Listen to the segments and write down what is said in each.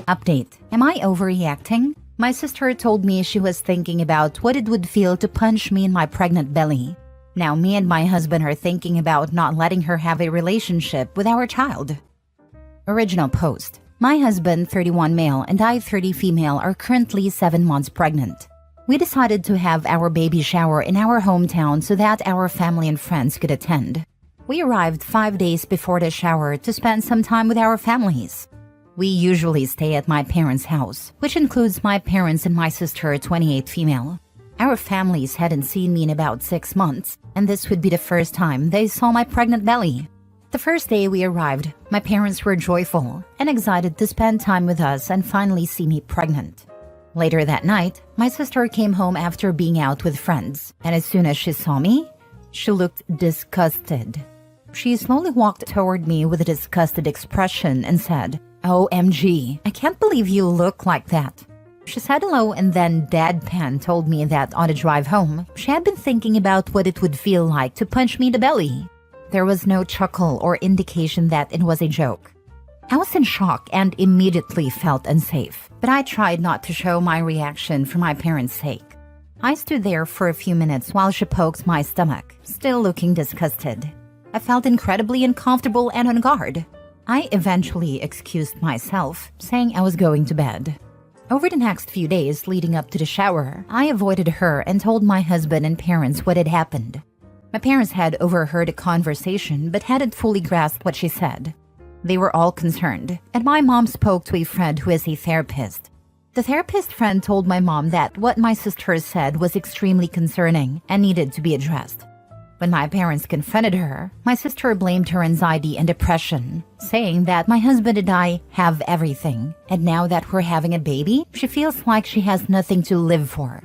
Update. Am I overreacting? My sister told me she was thinking about what it would feel to punch me in my pregnant belly. Now me and my husband are thinking about not letting her have a relationship with our child. Original post. My husband, 31 male, and I, 30 female, are currently 7 months pregnant. We decided to have our baby shower in our hometown so that our family and friends could attend. We arrived 5 days before the shower to spend some time with our families. We usually stay at my parents' house, which includes my parents and my sister, 28 female. Our families hadn't seen me in about 6 months, and this would be the first time they saw my pregnant belly. The first day we arrived, my parents were joyful and excited to spend time with us and finally see me pregnant. Later that night, my sister came home after being out with friends, and as soon as she saw me, she looked disgusted. She slowly walked toward me with a disgusted expression and said, "OMG, I can't believe you look like that." She said hello and then deadpan told me that on the drive home, she had been thinking about what it would feel like to punch me in the belly. There was no chuckle or indication that it was a joke. I was in shock and immediately felt unsafe, but I tried not to show my reaction for my parents' sake. I stood there for a few minutes while she poked my stomach, still looking disgusted. I felt incredibly uncomfortable and on guard. I eventually excused myself, saying I was going to bed. Over the next few days leading up to the shower, I avoided her and told my husband and parents what had happened. My parents had overheard a conversation but hadn't fully grasped what she said. They were all concerned, and my mom spoke to a friend who is a therapist. The therapist friend told my mom that what my sister said was extremely concerning and needed to be addressed. When my parents confronted her, my sister blamed her anxiety and depression, saying that my husband and I have everything, and now that we're having a baby, she feels like she has nothing to live for.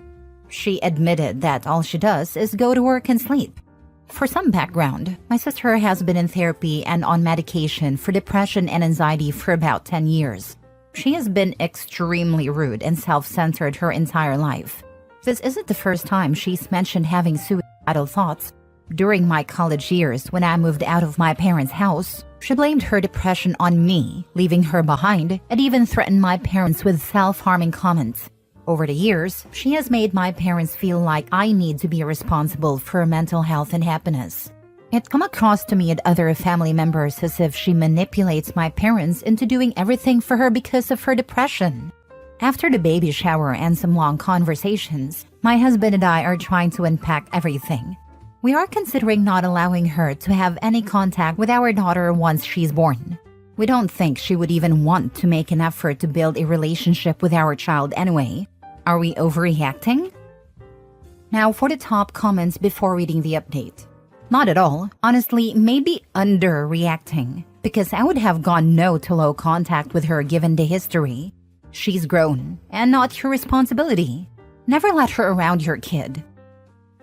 She admitted that all she does is go to work and sleep. For some background, my sister has been in therapy and on medication for depression and anxiety for about 10 years. She has been extremely rude and self-centered her entire life. This isn't the first time she's mentioned having suicidal thoughts. During my college years, when I moved out of my parents' house, she blamed her depression on me, leaving her behind, and even threatened my parents with self-harming comments. Over the years, she has made my parents feel like I need to be responsible for her mental health and happiness. It come across to me and other family members as if she manipulates my parents into doing everything for her because of her depression. After the baby shower and some long conversations, my husband and I are trying to unpack everything. We are considering not allowing her to have any contact with our daughter once she's born. We don't think she would even want to make an effort to build a relationship with our child anyway. Are we overreacting? Now for the top comments before reading the update. Not at all. Honestly, maybe underreacting, because I would have gone no to low contact with her given the history. She's grown, and not your responsibility. Never let her around your kid.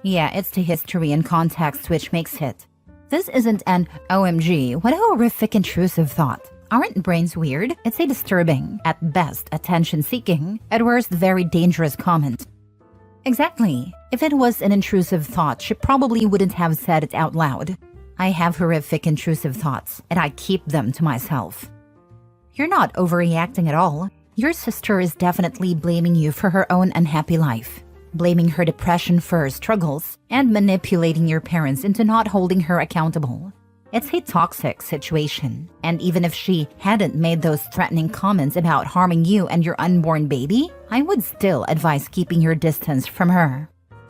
Yeah, it's the history and context which makes it. This isn't an OMG, what a horrific intrusive thought. Aren't brains weird? It's a disturbing, at best attention-seeking, at worst very dangerous comment. Exactly. If it was an intrusive thought, she probably wouldn't have said it out loud. I have horrific intrusive thoughts, and I keep them to myself. You're not overreacting at all. Your sister is definitely blaming you for her own unhappy life, blaming her depression for her struggles, and manipulating your parents into not holding her accountable. It's a toxic situation, and even if she hadn't made those threatening comments about harming you and your unborn baby, I would still advise keeping your distance from her.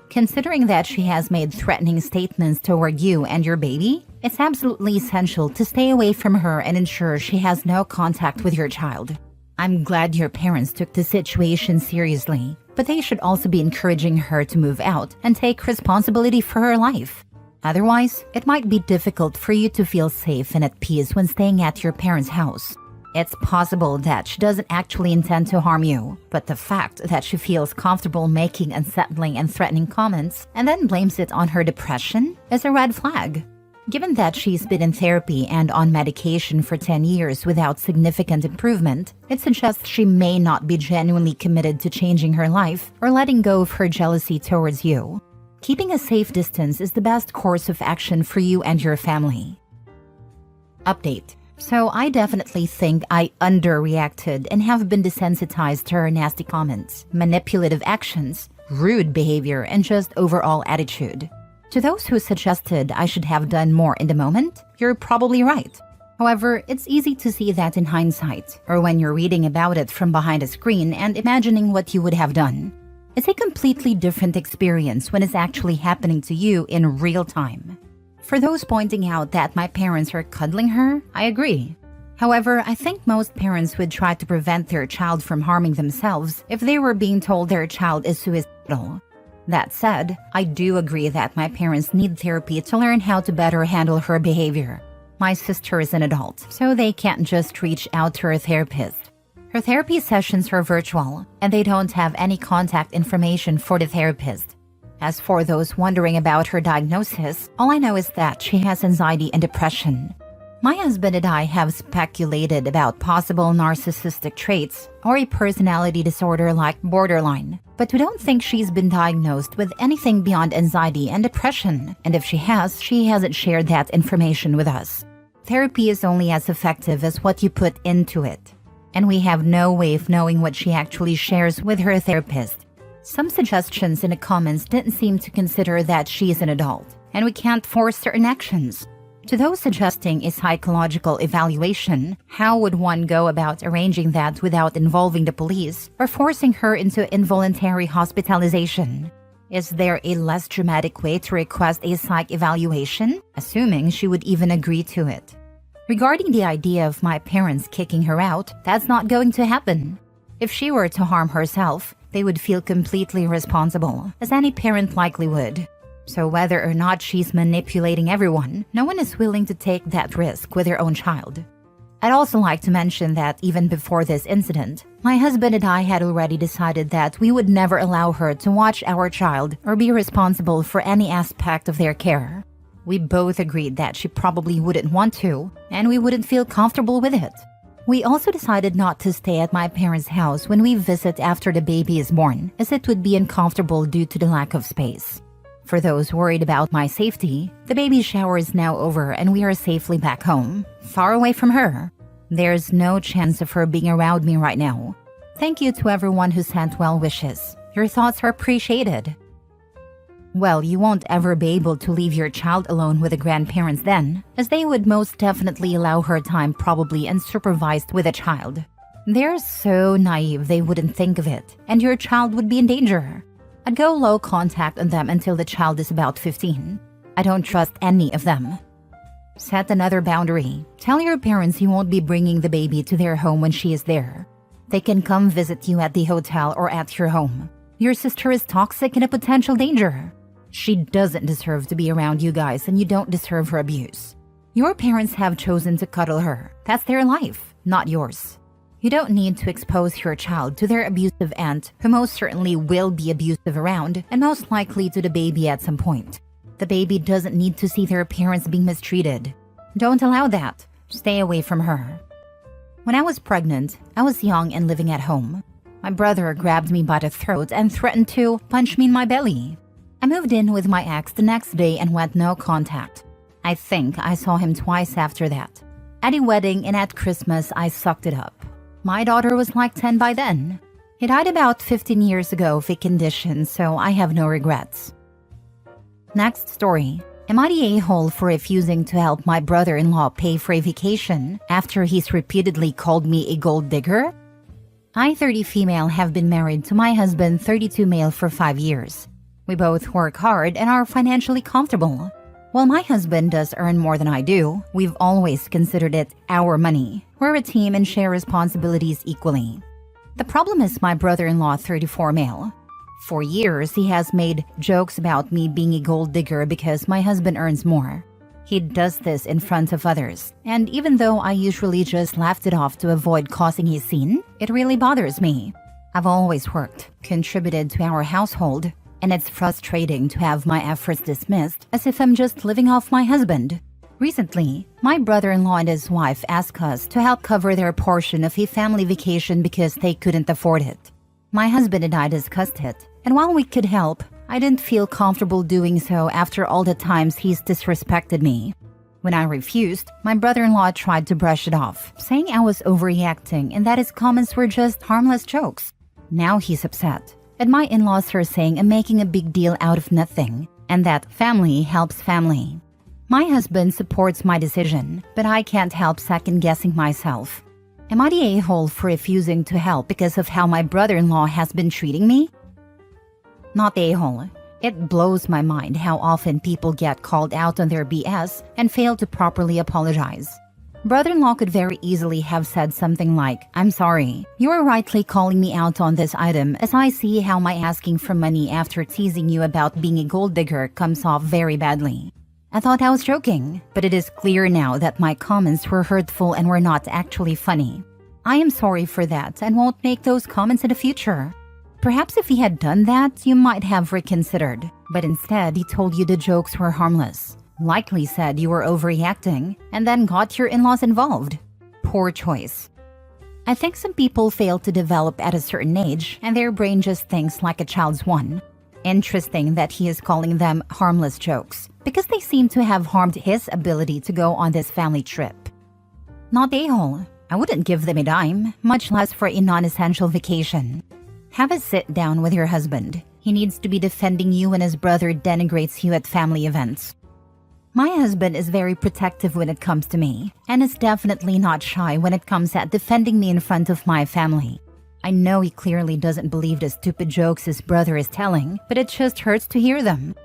Considering that she has made threatening statements toward you and your baby, it's absolutely essential to stay away from her and ensure she has no contact with your child. I'm glad your parents took the situation seriously, but they should also be encouraging her to move out and take responsibility for her life. Otherwise, it might be difficult for you to feel safe and at peace when staying at your parents' house. It's possible that she doesn't actually intend to harm you, but the fact that she feels comfortable making unsettling and threatening comments and then blames it on her depression is a red flag. Given that she's been in therapy and on medication for 10 years without significant improvement, it suggests she may not be genuinely committed to changing her life or letting go of her jealousy towards you. Keeping a safe distance is the best course of action for you and your family. Update. So I definitely think I underreacted and have been desensitized to her nasty comments, manipulative actions, rude behavior, and just overall attitude. To those who suggested I should have done more in the moment, you're probably right. However, it's easy to see that in hindsight, or when you're reading about it from behind a screen and imagining what you would have done. It's a completely different experience when it's actually happening to you in real time. For those pointing out that my parents are cuddling her, I agree. However, I think most parents would try to prevent their child from harming themselves if they were being told their child is suicidal. That said, I do agree that my parents need therapy to learn how to better handle her behavior. My sister is an adult, so they can't just reach out to her therapist. Her therapy sessions are virtual, and they don't have any contact information for the therapist. As for those wondering about her diagnosis, all I know is that she has anxiety and depression. My husband and I have speculated about possible narcissistic traits or a personality disorder like borderline, but we don't think she's been diagnosed with anything beyond anxiety and depression, and if she hasn't shared that information with us. Therapy is only as effective as what you put into it, and we have no way of knowing what she actually shares with her therapist. Some suggestions in the comments didn't seem to consider that she is an adult, and we can't force certain actions. To those suggesting a psychological evaluation, how would one go about arranging that without involving the police or forcing her into involuntary hospitalization? Is there a less dramatic way to request a psych evaluation, assuming she would even agree to it? Regarding the idea of my parents kicking her out, that's not going to happen. If she were to harm herself, they would feel completely responsible, as any parent likely would. So whether or not she's manipulating everyone, no one is willing to take that risk with their own child. I'd also like to mention that even before this incident, my husband and I had already decided that we would never allow her to watch our child or be responsible for any aspect of their care. We both agreed that she probably wouldn't want to, and we wouldn't feel comfortable with it. We also decided not to stay at my parents' house when we visit after the baby is born, as it would be uncomfortable due to the lack of space. For those worried about my safety, the baby shower is now over and we are safely back home, far away from her. There's no chance of her being around me right now. Thank you to everyone who sent well wishes. Your thoughts are appreciated. Well, you won't ever be able to leave your child alone with the grandparents then, as they would most definitely allow her time probably unsupervised with a child. They're so naive they wouldn't think of it, and your child would be in danger. I'd go low contact on them until the child is about 15. I don't trust any of them. Set another boundary. Tell your parents you won't be bringing the baby to their home when she is there. They can come visit you at the hotel or at your home. Your sister is toxic and a potential danger. She doesn't deserve to be around you guys, and you don't deserve her abuse. Your parents have chosen to cuddle her. That's their life, not yours. You don't need to expose your child to their abusive aunt, who most certainly will be abusive around, and most likely to the baby at some point. The baby doesn't need to see their parents being mistreated. Don't allow that. Stay away from her. When I was pregnant, I was young and living at home. My brother grabbed me by the throat and threatened to punch me in my belly. I moved in with my ex the next day and went no contact. I think I saw him twice after that. At a wedding and at Christmas, I sucked it up. My daughter was like 10 by then. He died about 15 years ago of a condition, so I have no regrets. Next story. Am I the a-hole for refusing to help my brother-in-law pay for a vacation after he's repeatedly called me a gold digger? I, 30 female, have been married to my husband, 32 male, for 5 years. We both work hard and are financially comfortable. While my husband does earn more than I do, we've always considered it our money. We're a team and share responsibilities equally. The problem is my brother-in-law, 34 male. For years, he has made jokes about me being a gold digger because my husband earns more. He does this in front of others, and even though I usually just laughed it off to avoid causing a scene, it really bothers me. I've always worked, contributed to our household, and it's frustrating to have my efforts dismissed as if I'm just living off my husband. Recently, my brother-in-law and his wife asked us to help cover their portion of a family vacation because they couldn't afford it. My husband and I discussed it, and while we could help, I didn't feel comfortable doing so after all the times he's disrespected me. When I refused, my brother-in-law tried to brush it off, saying I was overreacting and that his comments were just harmless jokes. Now he's upset, and my in-laws are saying I'm making a big deal out of nothing, and that family helps family. My husband supports my decision, but I can't help second-guessing myself. Am I the a-hole for refusing to help because of how my brother-in-law has been treating me? Not the a-hole. It blows my mind how often people get called out on their BS and fail to properly apologize. Brother-in-law could very easily have said something like, "I'm sorry, you are rightly calling me out on this item as I see how my asking for money after teasing you about being a gold digger comes off very badly. I thought I was joking, but it is clear now that my comments were hurtful and were not actually funny. I am sorry for that and won't make those comments in the future." Perhaps if he had done that, you might have reconsidered. But instead, he told you the jokes were harmless. Likely said you were overreacting, and then got your in-laws involved. Poor choice. I think some people fail to develop at a certain age, and their brain just thinks like a child's one. Interesting that he is calling them harmless jokes, because they seem to have harmed his ability to go on this family trip. Not a-hole. I wouldn't give them a dime, much less for a non-essential vacation. Have a sit down with your husband. He needs to be defending you when his brother denigrates you at family events. My husband is very protective when it comes to me, and is definitely not shy when it comes at defending me in front of my family. I know he clearly doesn't believe the stupid jokes his brother is telling, but it just hurts to hear them.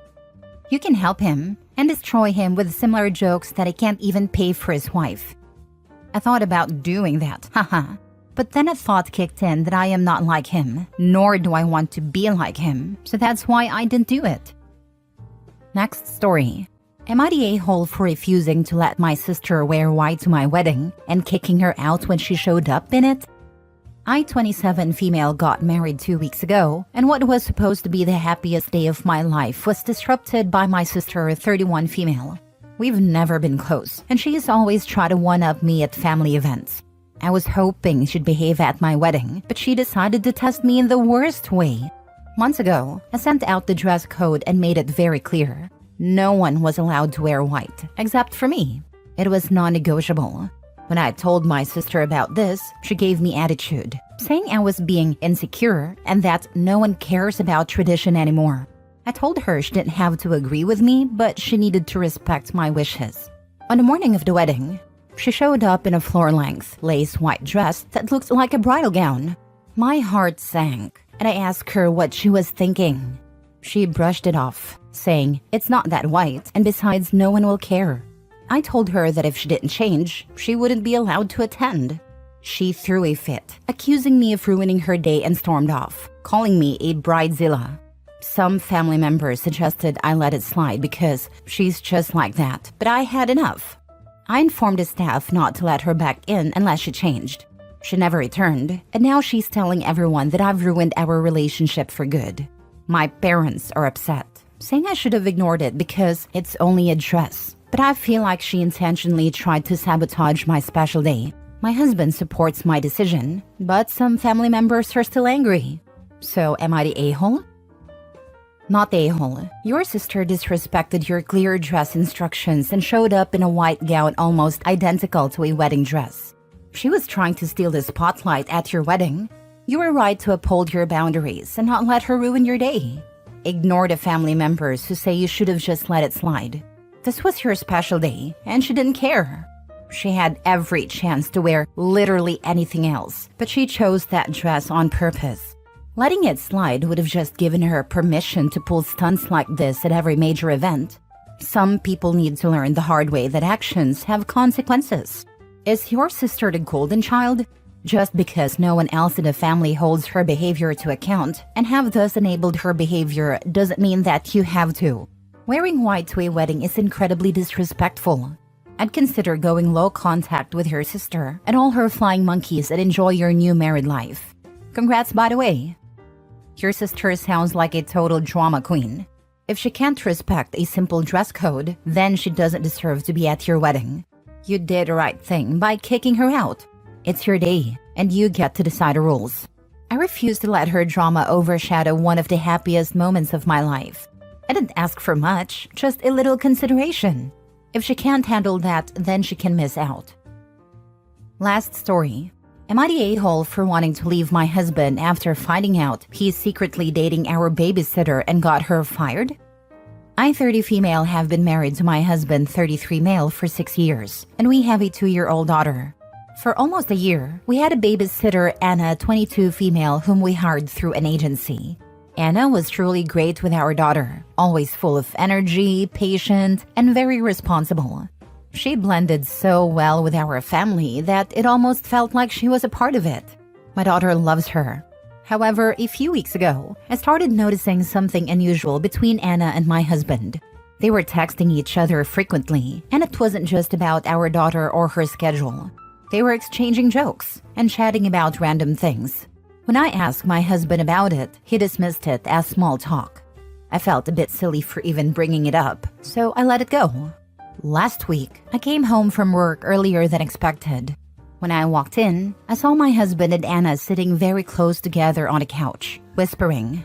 You can help him and destroy him with similar jokes that he can't even pay for his wife. I thought about doing that, haha. But then a thought kicked in that I am not like him, nor do I want to be like him, so that's why I didn't do it. Next story. Am I the a-hole for refusing to let my sister wear white to my wedding and kicking her out when she showed up in it? I, 27 female, got married 2 weeks ago, and what was supposed to be the happiest day of my life was disrupted by my sister, 31 female. We've never been close, and she has always tried to one-up me at family events. I was hoping she'd behave at my wedding, but she decided to test me in the worst way. Months ago, I sent out the dress code and made it very clear. No one was allowed to wear white, except for me. It was non-negotiable. When I told my sister about this, she gave me attitude, saying I was being insecure and that no one cares about tradition anymore. I told her she didn't have to agree with me, but she needed to respect my wishes. On the morning of the wedding, she showed up in a floor-length, lace white dress that looked like a bridal gown. My heart sank, and I asked her what she was thinking. She brushed it off, saying, "It's not that white, and besides, no one will care." I told her that if she didn't change, she wouldn't be allowed to attend. She threw a fit, accusing me of ruining her day and stormed off, calling me a bridezilla. Some family members suggested I let it slide because she's just like that, but I had enough. I informed the staff not to let her back in unless she changed. She never returned, and now she's telling everyone that I've ruined our relationship for good. My parents are upset, saying I should have ignored it because it's only a dress. But I feel like she intentionally tried to sabotage my special day. My husband supports my decision, but some family members are still angry. So am I the a-hole? Not the a-hole. Your sister disrespected your clear dress instructions and showed up in a white gown almost identical to a wedding dress. She was trying to steal the spotlight at your wedding. You were right to uphold your boundaries and not let her ruin your day. Ignore the family members who say you should have just let it slide. This was your special day, and she didn't care. She had every chance to wear literally anything else, but she chose that dress on purpose. Letting it slide would have just given her permission to pull stunts like this at every major event. Some people need to learn the hard way that actions have consequences. Is your sister the golden child? Just because no one else in the family holds her behavior to account and have thus enabled her behavior doesn't mean that you have to. Wearing white to a wedding is incredibly disrespectful. I'd consider going low contact with her sister and all her flying monkeys and enjoy your new married life. Congrats, by the way. Your sister sounds like a total drama queen. If she can't respect a simple dress code, then she doesn't deserve to be at your wedding. You did the right thing by kicking her out. It's your day, and you get to decide the rules. I refuse to let her drama overshadow one of the happiest moments of my life. I didn't ask for much, just a little consideration. If she can't handle that, then she can miss out. Last story. Am I the a-hole for wanting to leave my husband after finding out he's secretly dating our babysitter and got her fired? I, 30 female, have been married to my husband, 33 male, for 6 years, and we have a 2-year-old daughter. For almost a year, we had a babysitter, Anna, 22 female, whom we hired through an agency. Anna was truly great with our daughter, always full of energy, patient, and very responsible. She blended so well with our family that it almost felt like she was a part of it. My daughter loves her. However, a few weeks ago, I started noticing something unusual between Anna and my husband. They were texting each other frequently, and it wasn't just about our daughter or her schedule. They were exchanging jokes and chatting about random things. When I asked my husband about it, he dismissed it as small talk. I felt a bit silly for even bringing it up, so I let it go. Last week, I came home from work earlier than expected. When I walked in, I saw my husband and Anna sitting very close together on a couch, whispering.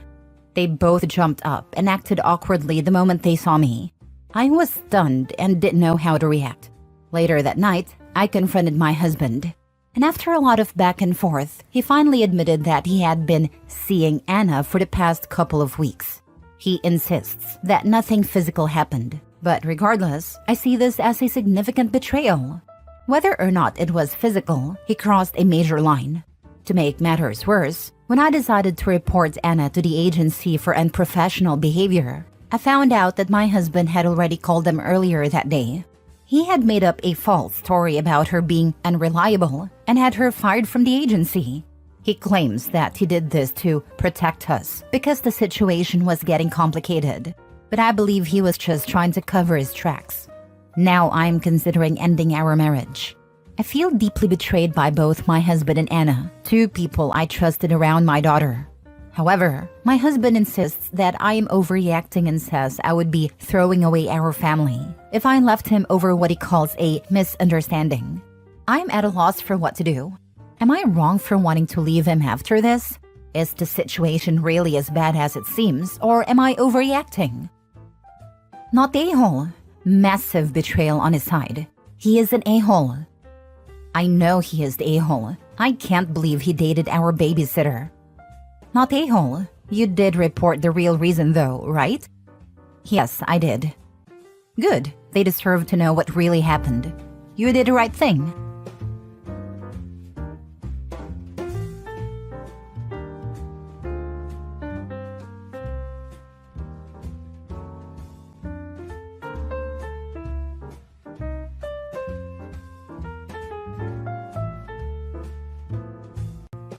They both jumped up and acted awkwardly the moment they saw me. I was stunned and didn't know how to react. Later that night, I confronted my husband. And after a lot of back and forth, he finally admitted that he had been seeing Anna for the past couple of weeks. He insists that nothing physical happened. But regardless, I see this as a significant betrayal. Whether or not it was physical, he crossed a major line. To make matters worse, when I decided to report Anna to the agency for unprofessional behavior, I found out that my husband had already called them earlier that day. He had made up a false story about her being unreliable and had her fired from the agency. He claims that he did this to protect us because the situation was getting complicated. But I believe he was just trying to cover his tracks. Now I'm considering ending our marriage. I feel deeply betrayed by both my husband and Anna, 2 people I trusted around my daughter. However, my husband insists that I am overreacting and says I would be throwing away our family if I left him over what he calls a misunderstanding. I'm at a loss for what to do. Am I wrong for wanting to leave him after this? Is the situation really as bad as it seems, or am I overreacting? Not the a-hole. Massive betrayal on his side. He is an a-hole. I know he is the a-hole. I can't believe he dated our babysitter. Not a-hole. You did report the real reason though, right? Yes, I did. Good. They deserve to know what really happened. You did the right thing.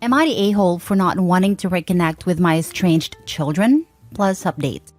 Am I the a-hole for not wanting to reconnect with my estranged children? Plus update.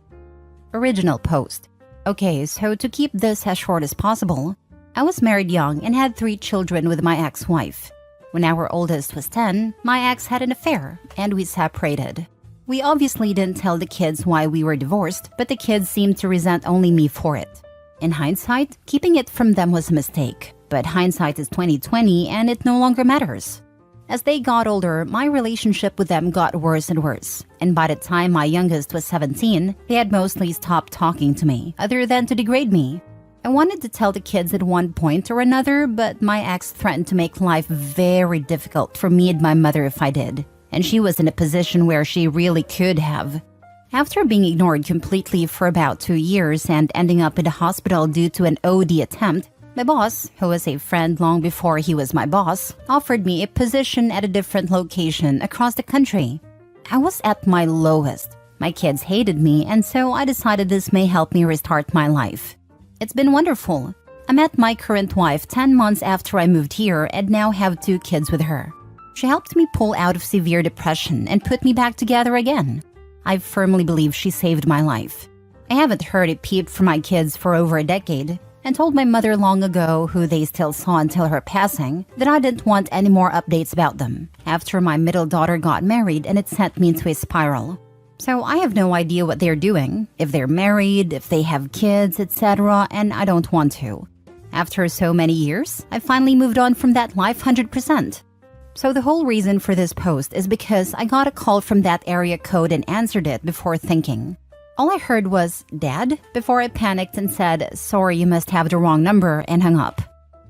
Original post. Okay, so to keep this as short as possible, I was married young and had 3 children with my ex-wife. When our oldest was 10, my ex had an affair, and we separated. We obviously didn't tell the kids why we were divorced, but the kids seemed to resent only me for it. In hindsight, keeping it from them was a mistake, but hindsight is 20/20 and it no longer matters. As they got older, my relationship with them got worse and worse, and by the time my youngest was 17, they had mostly stopped talking to me, other than to degrade me. I wanted to tell the kids at one point or another, but my ex threatened to make life very difficult for me and my mother if I did, and she was in a position where she really could have. After being ignored completely for about 2 years and ending up in the hospital due to an OD attempt, my boss, who was a friend long before he was my boss, offered me a position at a different location across the country. I was at my lowest. My kids hated me, and so I decided this may help me restart my life. It's been wonderful. I met my current wife 10 months after I moved here and now have 2 kids with her. She helped me pull out of severe depression and put me back together again. I firmly believe she saved my life. I haven't heard a peep from my kids for over a decade, and told my mother long ago, who they still saw until her passing, that I didn't want any more updates about them after my middle daughter got married, and it sent me into a spiral. So I have no idea what they're doing, if they're married, if they have kids, etc., and I don't want to. After so many years, I finally moved on from that life 100%. So the whole reason for this post is because I got a call from that area code and answered it before thinking. All I heard was, "Dad?" before I panicked and said, "Sorry, you must have the wrong number," and hung up.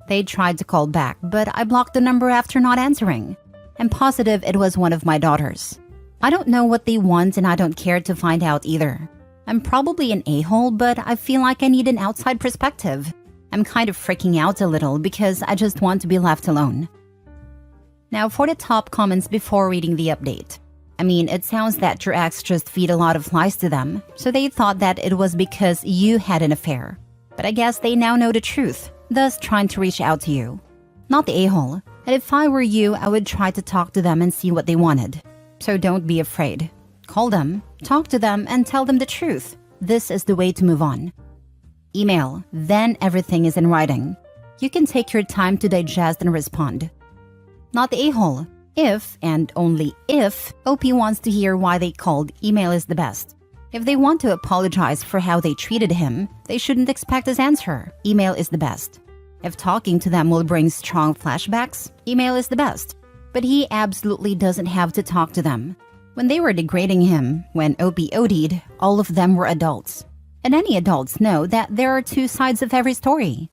They tried to call back, but I blocked the number after not answering. I'm positive it was one of my daughters. I don't know what they want and I don't care to find out either. I'm probably an a-hole, but I feel like I need an outside perspective. I'm kind of freaking out a little because I just want to be left alone. Now for the top comments before reading the update. I mean, it sounds that your ex just feed a lot of lies to them, so they thought that it was because you had an affair. But I guess they now know the truth, thus trying to reach out to you. Not the a-hole, and if I were you, I would try to talk to them and see what they wanted. So don't be afraid. Call them, talk to them, and tell them the truth. This is the way to move on. Email, then everything is in writing. You can take your time to digest and respond. Not the a-hole. If, and only if, OP wants to hear why they called, email is the best. If they want to apologize for how they treated him, they shouldn't expect his answer. Email is the best. If talking to them will bring strong flashbacks, email is the best. But he absolutely doesn't have to talk to them. When they were degrading him, when OP OD'd, all of them were adults. And any adults know that there are two sides of every story.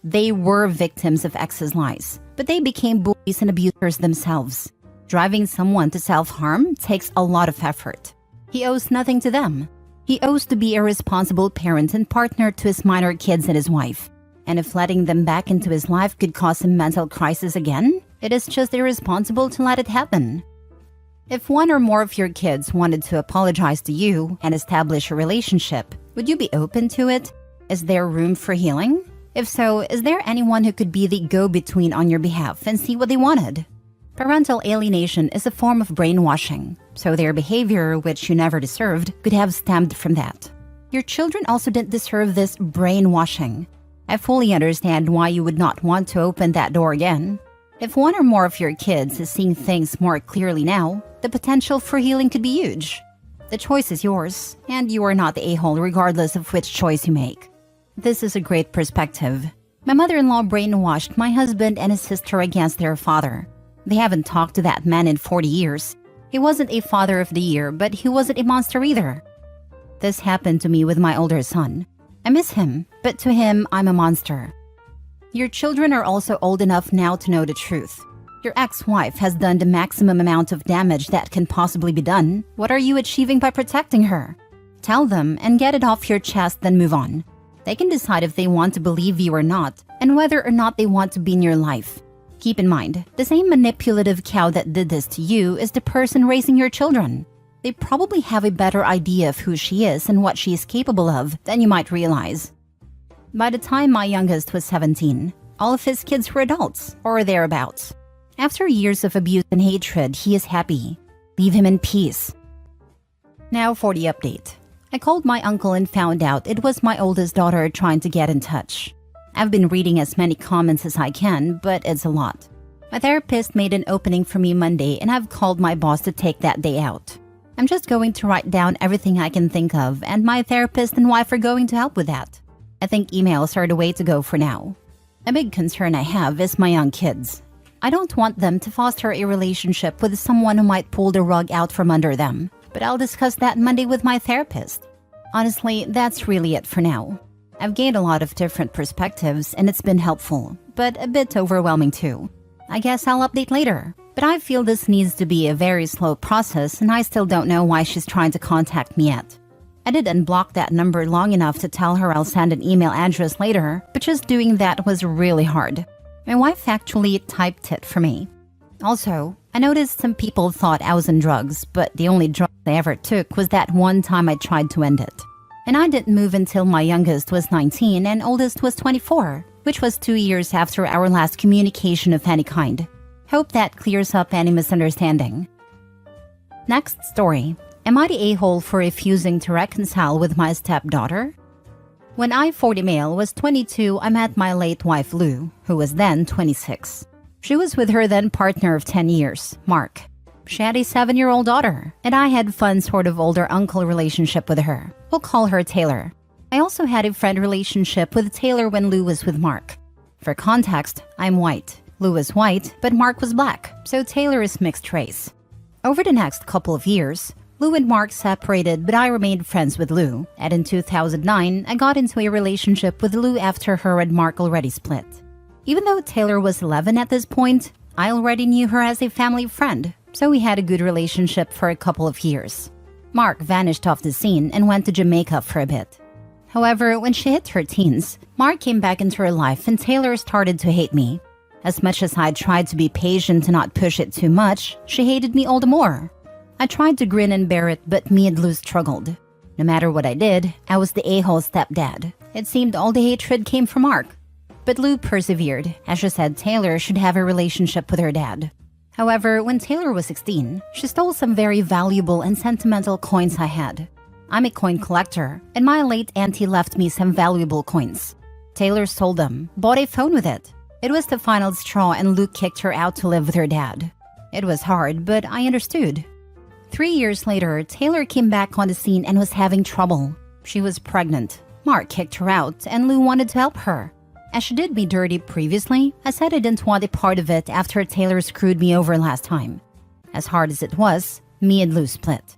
They were victims of ex's lies, but they became bullies and abusers themselves. Driving someone to self-harm takes a lot of effort. He owes nothing to them. He owes to be a responsible parent and partner to his minor kids and his wife. And if letting them back into his life could cause a mental crisis again, it is just irresponsible to let it happen. If one or more of your kids wanted to apologize to you and establish a relationship, would you be open to it? Is there room for healing? If so, is there anyone who could be the go-between on your behalf and see what they wanted? Parental alienation is a form of brainwashing, so their behavior, which you never deserved, could have stemmed from that. Your children also didn't deserve this brainwashing. I fully understand why you would not want to open that door again. If one or more of your kids is seeing things more clearly now, the potential for healing could be huge. The choice is yours, and you are not the a-hole regardless of which choice you make. This is a great perspective. My mother-in-law brainwashed my husband and his sister against their father. They haven't talked to that man in 40 years. He wasn't a father of the year, but he wasn't a monster either. This happened to me with my older son. I miss him, but to him, I'm a monster. Your children are also old enough now to know the truth. Your ex-wife has done the maximum amount of damage that can possibly be done. What are you achieving by protecting her? Tell them and get it off your chest, then move on. They can decide if they want to believe you or not, and whether or not they want to be in your life. Keep in mind, the same manipulative cow that did this to you is the person raising your children. They probably have a better idea of who she is and what she is capable of than you might realize. By the time my youngest was 17, all of his kids were adults, or thereabouts. After years of abuse and hatred, he is happy. Leave him in peace. Now for the update. I called my uncle and found out it was my oldest daughter trying to get in touch. I've been reading as many comments as I can, but it's a lot. My therapist made an opening for me Monday and I've called my boss to take that day out. I'm just going to write down everything I can think of, and my therapist and wife are going to help with that. I think emails are the way to go for now. A big concern I have is my young kids. I don't want them to foster a relationship with someone who might pull the rug out from under them, but I'll discuss that Monday with my therapist. Honestly, that's really it for now. I've gained a lot of different perspectives and it's been helpful, but a bit overwhelming too. I guess I'll update later, but I feel this needs to be a very slow process and I still don't know why she's trying to contact me yet. I did unblock that number long enough to tell her I'll send an email address later, but just doing that was really hard. My wife actually typed it for me. Also, I noticed some people thought I was on drugs, but the only drug I ever took was that one time I tried to end it. And I didn't move until my youngest was 19 and oldest was 24, which was 2 years after our last communication of any kind. Hope that clears up any misunderstanding. Next story. Am I the a-hole for refusing to reconcile with my stepdaughter? When I, 40 male, was 22, I met my late wife Lou, who was then 26. She was with her then partner of 10 years, Mark. She had a 7-year-old daughter, and I had fun sort of older uncle relationship with her. We'll call her Taylor. I also had a friend relationship with Taylor when Lou was with Mark. For context, I'm white. Lou is white, but Mark was black, so Taylor is mixed race. Over the next couple of years, Lou and Mark separated, but I remained friends with Lou, and in 2009, I got into a relationship with Lou after her and Mark already split. Even though Taylor was 11 at this point, I already knew her as a family friend, so we had a good relationship for a couple of years. Mark vanished off the scene and went to Jamaica for a bit. However, when she hit her teens, Mark came back into her life and Taylor started to hate me. As much as I tried to be patient to not push it too much, she hated me all the more. I tried to grin and bear it, but me and Lou struggled. No matter what I did, I was the a-hole stepdad. It seemed all the hatred came from Mark. But Lou persevered, as she said Taylor should have a relationship with her dad. However, when Taylor was 16, she stole some very valuable and sentimental coins I had. I'm a coin collector, and my late auntie left me some valuable coins. Taylor sold them, bought a phone with it. It was the final straw and Lou kicked her out to live with her dad. It was hard, but I understood. 3 years later, Taylor came back on the scene and was having trouble. She was pregnant. Mark kicked her out, and Lou wanted to help her. As she did me dirty previously, I said I didn't want a part of it after Taylor screwed me over last time. As hard as it was, me and Lou split.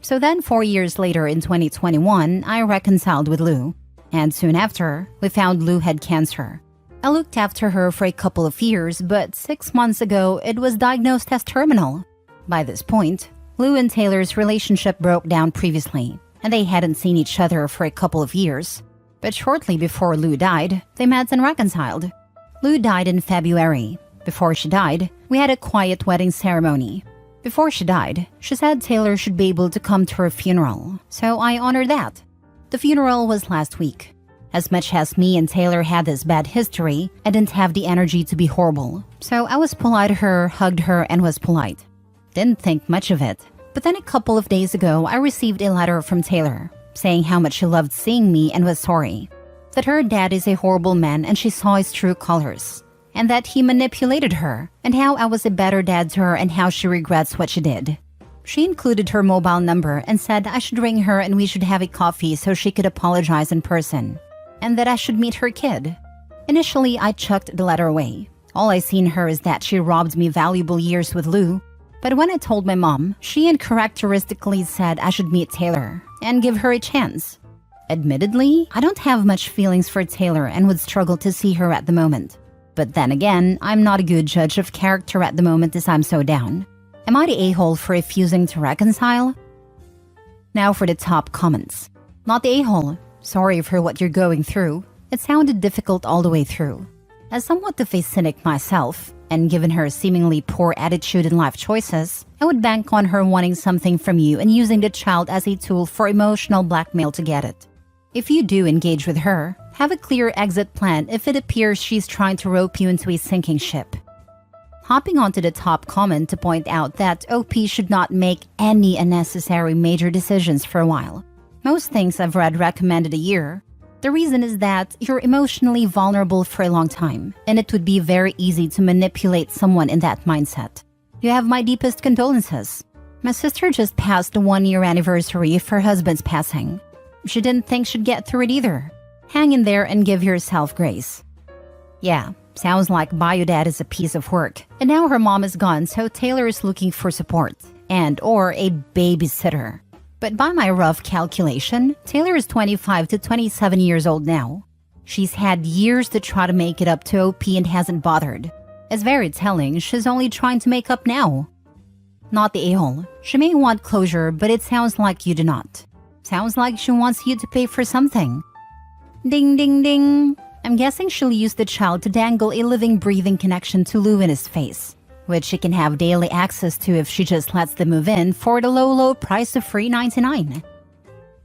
So then 4 years later in 2021, I reconciled with Lou. And soon after, we found Lou had cancer. I looked after her for a couple of years, but 6 months ago, it was diagnosed as terminal. By this point, Lou and Taylor's relationship broke down previously, and they hadn't seen each other for a couple of years. But shortly before Lou died, they met and reconciled. Lou died in February. Before she died, we had a quiet wedding ceremony. Before she died, she said Taylor should be able to come to her funeral, so I honored that. The funeral was last week. As much as me and Taylor had this bad history, I didn't have the energy to be horrible, so I was polite to her, hugged her, and was polite. Didn't think much of it. But then a couple of days ago, I received a letter from Taylor, saying how much she loved seeing me and was sorry. That her dad is a horrible man and she saw his true colors. And that he manipulated her, and how I was a better dad to her and how she regrets what she did. She included her mobile number and said I should ring her and we should have a coffee so she could apologize in person. And that I should meet her kid. Initially, I chucked the letter away. All I see in her is that she robbed me valuable years with Lou. But when I told my mom, she uncharacteristically said I should meet Taylor and give her a chance. Admittedly, I don't have much feelings for Taylor and would struggle to see her at the moment. But then again, I'm not a good judge of character at the moment as I'm so down. Am I the a-hole for refusing to reconcile? Now for the top comments. Not the a-hole. Sorry for what you're going through. It sounded difficult all the way through. As somewhat of a cynic myself, and given her seemingly poor attitude and life choices, I would bank on her wanting something from you and using the child as a tool for emotional blackmail to get it. If you do engage with her, have a clear exit plan if it appears she's trying to rope you into a sinking ship. Hopping onto the top comment to point out that OP should not make any unnecessary major decisions for a while. Most things I've read recommended a year. The reason is that you're emotionally vulnerable for a long time, and it would be very easy to manipulate someone in that mindset. You have my deepest condolences. My sister just passed the 1-year anniversary of her husband's passing. She didn't think she'd get through it either. Hang in there and give yourself grace. Yeah, sounds like Bio Dad is a piece of work, and now her mom is gone, so Taylor is looking for support, and or a babysitter. But by my rough calculation, Taylor is 25 to 27 years old now. She's had years to try to make it up to OP and hasn't bothered. It's very telling she's only trying to make up now. Not the a-hole. She may want closure, but it sounds like you do not. Sounds like she wants you to pay for something. Ding ding ding. I'm guessing she'll use the child to dangle a living, breathing connection to Lou in his face, which she can have daily access to if she just lets them move in for the low price of $3.99.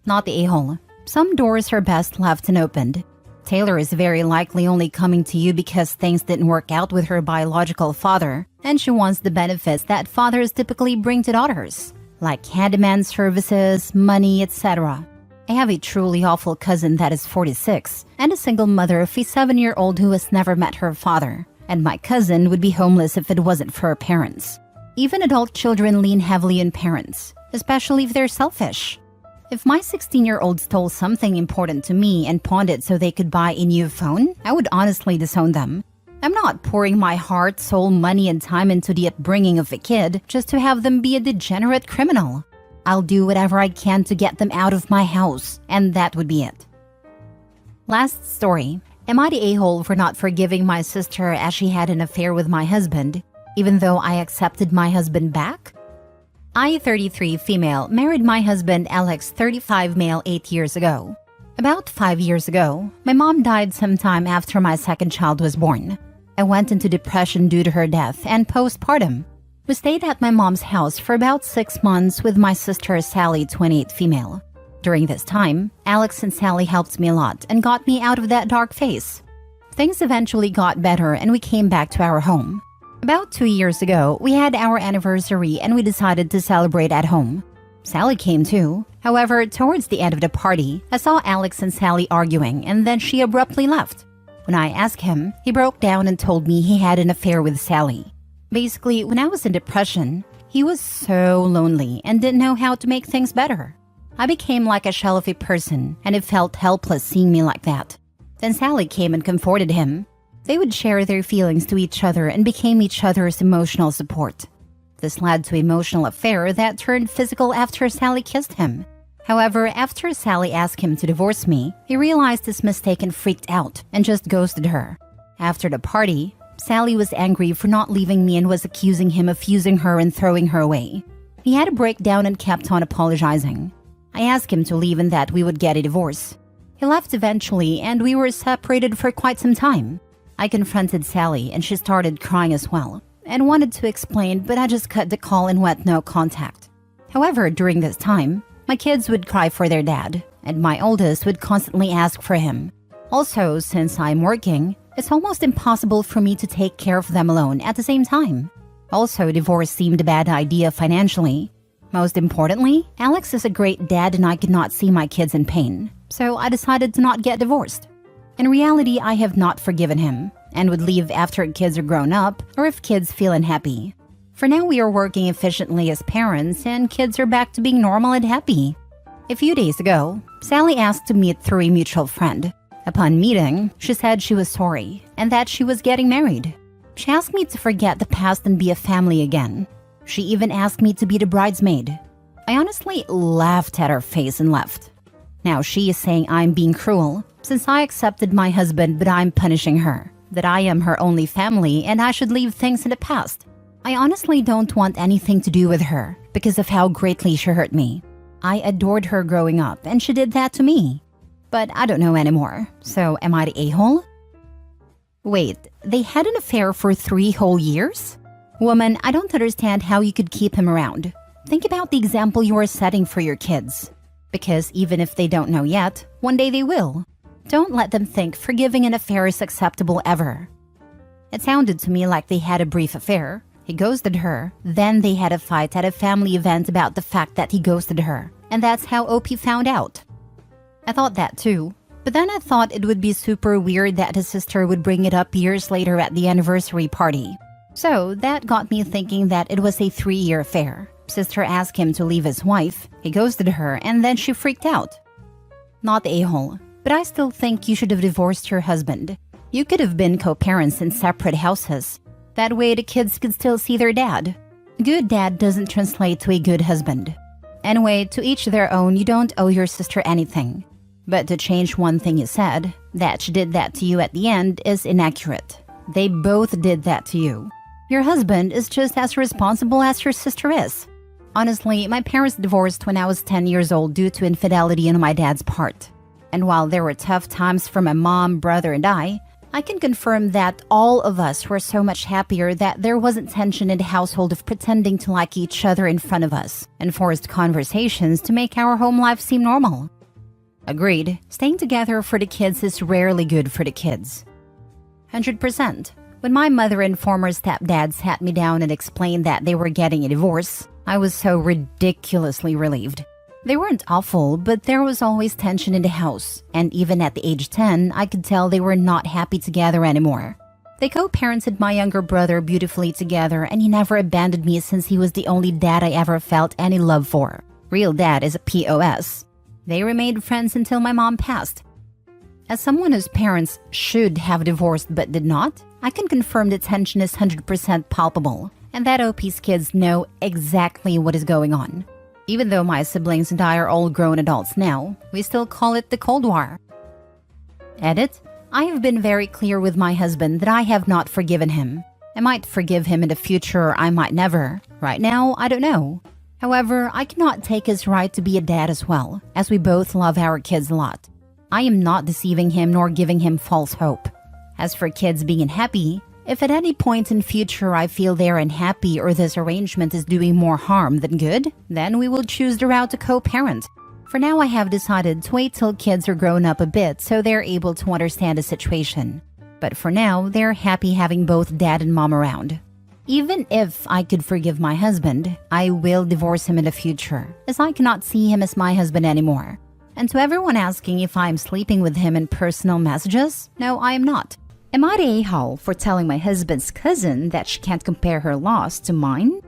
Not the a-hole. Some doors are best left unopened. Taylor is very likely only coming to you because things didn't work out with her biological father, and she wants the benefits that fathers typically bring to daughters, like handyman services, money, etc. I have a truly awful cousin that is 46, and a single mother of a 7-year-old who has never met her father. And my cousin would be homeless if it wasn't for her parents. Even adult children lean heavily on parents, especially if they're selfish. If my 16-year-old stole something important to me and pawned it so they could buy a new phone, I would honestly disown them. I'm not pouring my heart, soul, money, and time into the upbringing of a kid just to have them be a degenerate criminal. I'll do whatever I can to get them out of my house, and that would be it. Last story. Am I the a-hole for not forgiving my sister as she had an affair with my husband, even though I accepted my husband back? I, 33 female, married my husband Alex, 35 male 8 years ago. About 5 years ago, my mom died sometime after my second child was born. I went into depression due to her death and postpartum. We stayed at my mom's house for about 6 months with my sister Sally, 28 female. During this time, Alex and Sally helped me a lot and got me out of that dark phase. Things eventually got better and we came back to our home. About 2 years ago, we had our anniversary and we decided to celebrate at home. Sally came too. However, towards the end of the party, I saw Alex and Sally arguing and then she abruptly left. When I asked him, he broke down and told me he had an affair with Sally. Basically, when I was in depression, he was so lonely and didn't know how to make things better. I became like a shell of a person and it felt helpless seeing me like that. Then Sally came and comforted him. They would share their feelings to each other and became each other's emotional support. This led to an emotional affair that turned physical after Sally kissed him. However, after Sally asked him to divorce me, he realized his mistake and freaked out and just ghosted her. After the party, Sally was angry for not leaving me and was accusing him of using her and throwing her away. He had a breakdown and kept on apologizing. I asked him to leave and that we would get a divorce. He left eventually and we were separated for quite some time. I confronted Sally and she started crying as well and wanted to explain, but I just cut the call and went no contact. However, during this time, my kids would cry for their dad, and my oldest would constantly ask for him. Also, since I'm working, it's almost impossible for me to take care of them alone at the same time. Also, divorce seemed a bad idea financially. Most importantly, Alex is a great dad and I could not see my kids in pain, so I decided to not get divorced. In reality, I have not forgiven him, and would leave after kids are grown up or if kids feel unhappy. For now, we are working efficiently as parents and kids are back to being normal and happy. A few days ago, Sally asked to meet through a mutual friend. Upon meeting, she said she was sorry and that she was getting married. She asked me to forget the past and be a family again. She even asked me to be the bridesmaid. I honestly laughed at her face and left. Now she is saying I'm being cruel since I accepted my husband but I'm punishing her, that I am her only family and I should leave things in the past. I honestly don't want anything to do with her because of how greatly she hurt me. I adored her growing up and she did that to me. But I don't know anymore, so am I the a-hole? Wait, they had an affair for 3 whole years? Woman, I don't understand how you could keep him around. Think about the example you are setting for your kids. Because even if they don't know yet, one day they will. Don't let them think forgiving an affair is acceptable ever. It sounded to me like they had a brief affair. He ghosted her, then they had a fight at a family event about the fact that he ghosted her, and that's how OP found out. I thought that too, but then I thought it would be super weird that his sister would bring it up years later at the anniversary party. So that got me thinking that it was a 3-year affair. Sister asked him to leave his wife, he ghosted her, and then she freaked out. Not the a-hole, but I still think you should have divorced your husband. You could have been co-parents in separate houses. That way the kids could still see their dad. A good dad doesn't translate to a good husband. Anyway, to each their own, you don't owe your sister anything. But to change one thing you said, that she did that to you at the end, is inaccurate. They both did that to you. Your husband is just as responsible as your sister is. Honestly, my parents divorced when I was 10 years old due to infidelity on my dad's part. And while there were tough times for my mom, brother, and I can confirm that all of us were so much happier that there wasn't tension in the household of pretending to like each other in front of us and forced conversations to make our home life seem normal. Agreed, staying together for the kids is rarely good for the kids. 100%. When my mother and former stepdad sat me down and explained that they were getting a divorce, I was so ridiculously relieved. They weren't awful, but there was always tension in the house, and even at the age 10, I could tell they were not happy together anymore. They co-parented my younger brother beautifully together, and he never abandoned me since he was the only dad I ever felt any love for. Real dad is a POS. They remained friends until my mom passed. As someone whose parents should have divorced but did not, I can confirm the tension is 100% palpable, and that OP's kids know exactly what is going on. Even though my siblings and I are all grown adults now, we still call it the Cold War. Edit. I have been very clear with my husband that I have not forgiven him. I might forgive him in the future, I might never. Right now, I don't know. However, I cannot take his right to be a dad as well, as we both love our kids a lot. I am not deceiving him nor giving him false hope. As for kids being unhappy, if at any point in future I feel they're unhappy or this arrangement is doing more harm than good, then we will choose the route to co-parent. For now, I have decided to wait till kids are grown up a bit so they're able to understand the situation. But for now, they're happy having both dad and mom around. Even if I could forgive my husband, I will divorce him in the future, as I cannot see him as my husband anymore. And to everyone asking if I'm sleeping with him in personal messages, no, I am not. Am I the a-hole for telling my husband's cousin that she can't compare her loss to mine?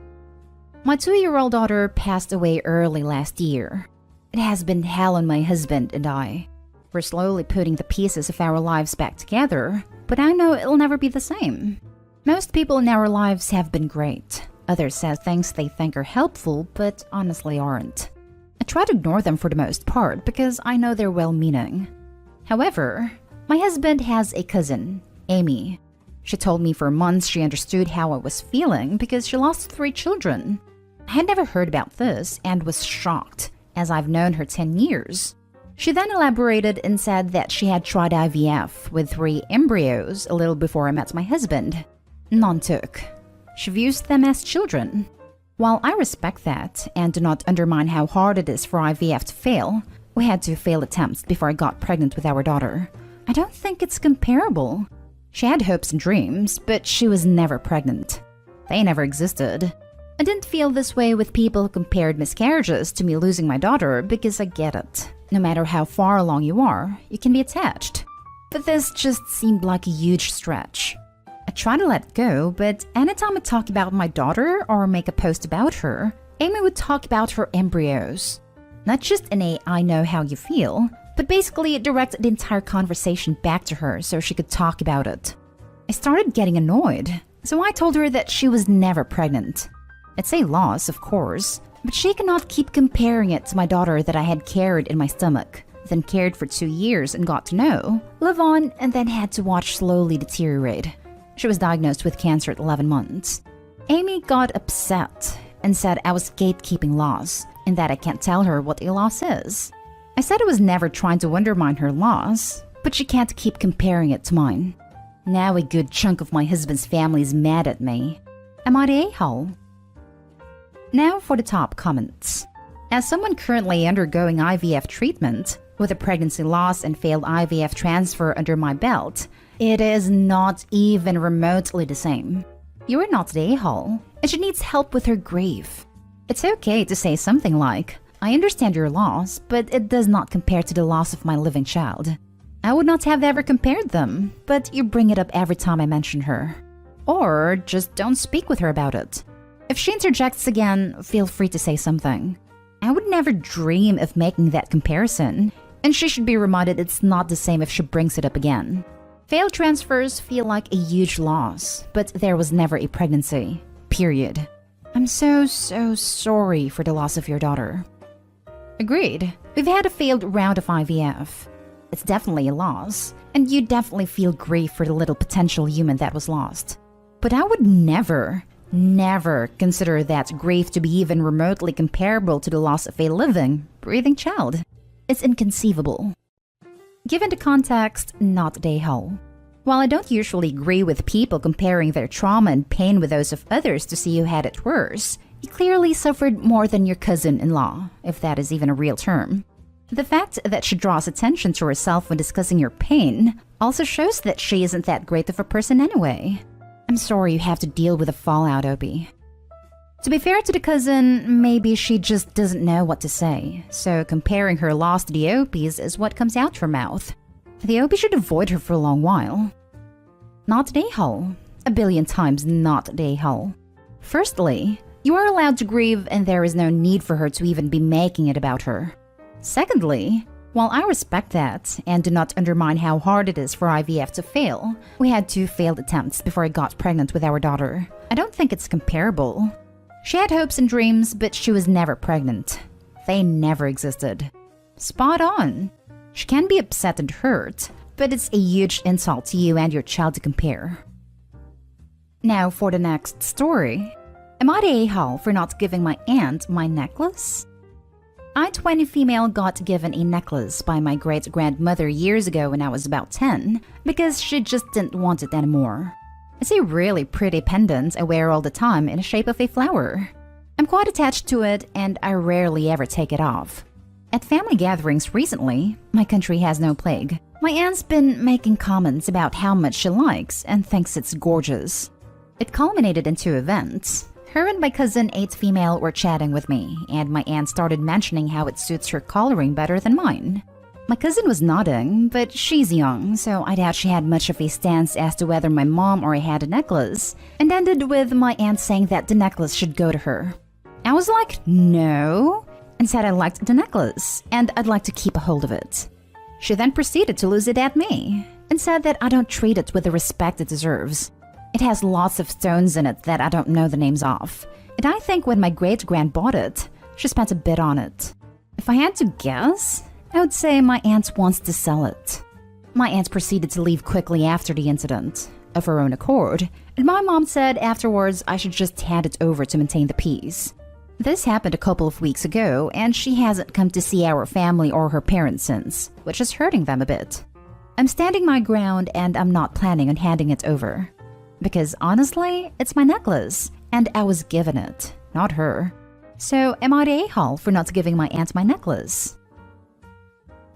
My 2-year-old daughter passed away early last year. It has been hell on my husband and I. We're slowly putting the pieces of our lives back together, but I know it'll never be the same. Most people in our lives have been great. Others say things they think are helpful, but honestly aren't. I try to ignore them for the most part because I know they're well-meaning. However, my husband has a cousin, Amy. She told me for months she understood how I was feeling because she lost 3 children. I had never heard about this and was shocked, as I've known her 10 years. She then elaborated and said that she had tried IVF with 3 embryos a little before I met my husband. None took. She views them as children. While I respect that and do not undermine how hard it is for IVF to fail, we had 2 failed attempts before I got pregnant with our daughter. I don't think it's comparable. She had hopes and dreams, but she was never pregnant. They never existed. I didn't feel this way with people who compared miscarriages to me losing my daughter because I get it. No matter how far along you are, you can be attached. But this just seemed like a huge stretch. I try to let it go, but anytime I talk about my daughter or make a post about her, Amy would talk about her embryos. Not just in a I know how you feel, but basically it directed the entire conversation back to her so she could talk about it. I started getting annoyed, so I told her that she was never pregnant. It's a loss, of course, but she cannot keep comparing it to my daughter that I had carried in my stomach, then cared for 2 years and got to know, live on, and then had to watch slowly deteriorate. She was diagnosed with cancer at 11 months. Amy got upset and said I was gatekeeping loss and that I can't tell her what a loss is. I said I was never trying to undermine her loss, but she can't keep comparing it to mine. Now a good chunk of my husband's family is mad at me. Am I the a-hole? Now for the top comments. As someone currently undergoing IVF treatment, with a pregnancy loss and failed IVF transfer under my belt, it is not even remotely the same. You are not the a-hole, and she needs help with her grief. It's okay to say something like, I understand your loss, but it does not compare to the loss of my living child. I would not have ever compared them, but you bring it up every time I mention her. Or just don't speak with her about it. If she interjects again, feel free to say something. I would never dream of making that comparison, and she should be reminded it's not the same if she brings it up again. Failed transfers feel like a huge loss, but there was never a pregnancy. Period. I'm so sorry for the loss of your daughter. Agreed. We've had a failed round of IVF. It's definitely a loss, and you definitely feel grief for the little potential human that was lost. But I would never consider that grief to be even remotely comparable to the loss of a living, breathing child. It's inconceivable. Given the context, not the a-hole. While I don't usually agree with people comparing their trauma and pain with those of others to see who had it worse, you clearly suffered more than your cousin-in-law, if that is even a real term. The fact that she draws attention to herself when discussing your pain also shows that she isn't that great of a person anyway. I'm sorry you have to deal with the fallout, Opie. To be fair to the cousin, maybe she just doesn't know what to say, so comparing her loss to the Opie's is what comes out her mouth. The Opie should avoid her for a long while. Not the a-hole. A billion times not the a-hole. Firstly, you are allowed to grieve and there is no need for her to even be making it about her. Secondly, while I respect that and do not undermine how hard it is for IVF to fail, we had 2 failed attempts before I got pregnant with our daughter. I don't think it's comparable. She had hopes and dreams, but she was never pregnant. They never existed. Spot on. She can be upset and hurt, but it's a huge insult to you and your child to compare. Now for the next story. Am I the a-hole for not giving my aunt my necklace? I, 20 female, got given a necklace by my great-grandmother years ago when I was about 10 because she just didn't want it anymore. It's a really pretty pendant I wear all the time in the shape of a flower. I'm quite attached to it and I rarely ever take it off. At family gatherings recently, my country has no plague, my aunt's been making comments about how much she likes and thinks it's gorgeous. It culminated in 2 events. Her and my cousin, 8 female, were chatting with me, and my aunt started mentioning how it suits her coloring better than mine. My cousin was nodding, but she's young, so I doubt she had much of a stance as to whether my mom or I had a necklace, and ended with my aunt saying that the necklace should go to her. I was like, no, and said I liked the necklace, and I'd like to keep a hold of it. She then proceeded to lose it at me, and said that I don't treat it with the respect it deserves. It has lots of stones in it that I don't know the names of, and I think when my great-grand bought it, she spent a bit on it. If I had to guess, I would say my aunt wants to sell it. My aunt proceeded to leave quickly after the incident, of her own accord, and my mom said afterwards I should just hand it over to maintain the peace. This happened a couple of weeks ago, and she hasn't come to see our family or her parents since, which is hurting them a bit. I'm standing my ground and I'm not planning on handing it over. Because honestly, it's my necklace, and I was given it, not her. So am I the a-hole for not giving my aunt my necklace?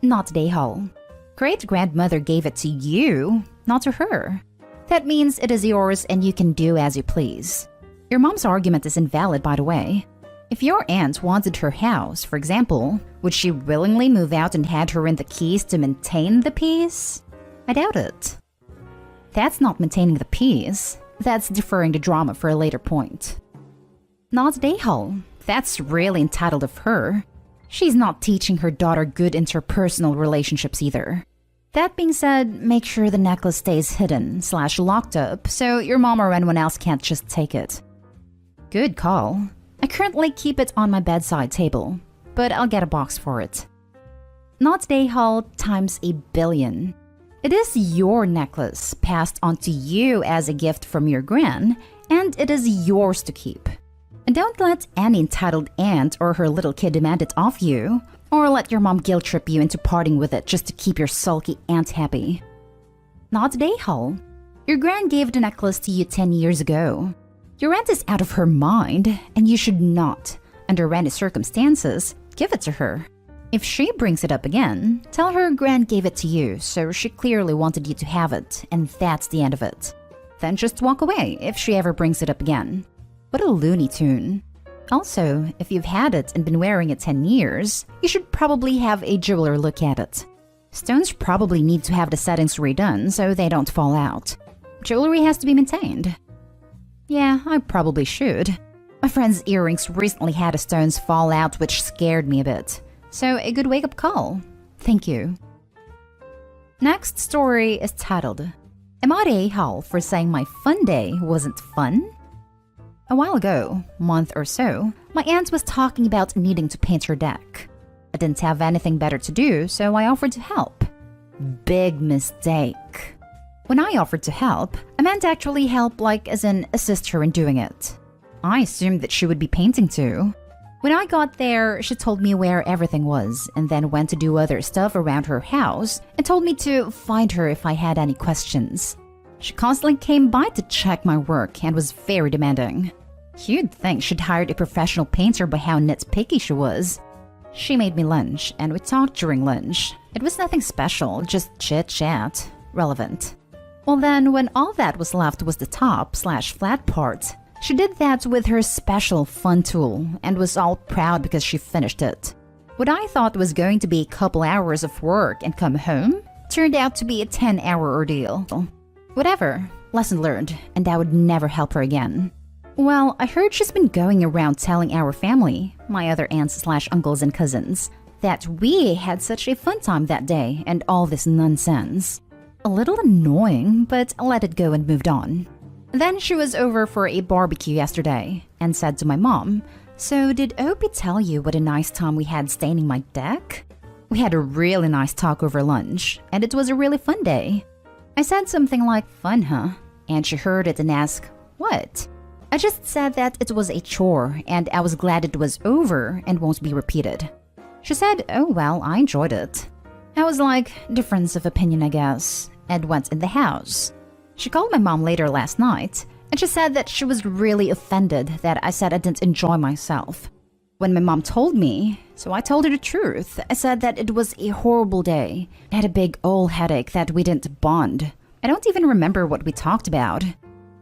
Not the a-hole. Great-grandmother gave it to you, not to her. That means it is yours and you can do as you please. Your mom's argument is invalid, by the way. If your aunt wanted her house, for example, would she willingly move out and hand her in the keys to maintain the peace? I doubt it. That's not maintaining the peace. That's deferring the drama for a later point. Not the a-hole. That's really entitled of her. She's not teaching her daughter good interpersonal relationships either. That being said, make sure the necklace stays hidden/locked up so your mom or anyone else can't just take it. Good call. I currently keep it on my bedside table, but I'll get a box for it. Not the a-hole times a billion. It is your necklace, passed on to you as a gift from your gran, and it is yours to keep. And don't let any entitled aunt or her little kid demand it off you, or let your mom guilt trip you into parting with it just to keep your sulky aunt happy. Not the a-hole. Your gran gave the necklace to you 10 years ago. Your aunt is out of her mind, and you should not, under any circumstances, give it to her. If she brings it up again, tell her gran gave it to you, so she clearly wanted you to have it, and that's the end of it. Then just walk away if she ever brings it up again. What a Looney Tune. Also, if you've had it and been wearing it 10 years, you should probably have a jeweler look at it. Stones probably need to have the settings redone so they don't fall out. Jewelry has to be maintained. Yeah, I probably should. My friend's earrings recently had the stones fall out, which scared me a bit. So a good wake-up call. Thank you. Next story is titled, Am I the a-hole for saying my fun day wasn't fun? A while ago, month or so, my aunt was talking about needing to paint her deck. I didn't have anything better to do, so I offered to help. Big mistake. When I offered to help, I meant actually help like as in assist her in doing it. I assumed that she would be painting too. When I got there, she told me where everything was and then went to do other stuff around her house and told me to find her if I had any questions. She constantly came by to check my work and was very demanding. You'd think she'd hired a professional painter by how nitpicky she was. She made me lunch and we talked during lunch. It was nothing special, just chit-chat. Relevant. Well then, when all that was left was the top/flat part, she did that with her special fun tool and was all proud because she finished it. What I thought was going to be a couple hours of work and come home turned out to be a 10-hour ordeal. Whatever, lesson learned, and I would never help her again. Well, I heard she's been going around telling our family, my other aunts/uncles and cousins, that we had such a fun time that day and all this nonsense. A little annoying, but I let it go and moved on. Then she was over for a barbecue yesterday. and said to my mom, "So did Opie tell you what a nice time we had staining my deck?" We had a really nice talk over lunch, and it was a really fun day. I said something like, "Fun, huh?" And she heard it and asked, "What?" I just said that it was a chore, and I was glad it was over and won't be repeated. She said, "Oh well, I enjoyed it." I was like, difference of opinion, I guess, and went in the house. She called my mom later last night, and she said that she was really offended that I said I didn't enjoy myself. When my mom told me, so I told her the truth. I said that it was a horrible day. I had a big old headache that we didn't bond. I don't even remember what we talked about.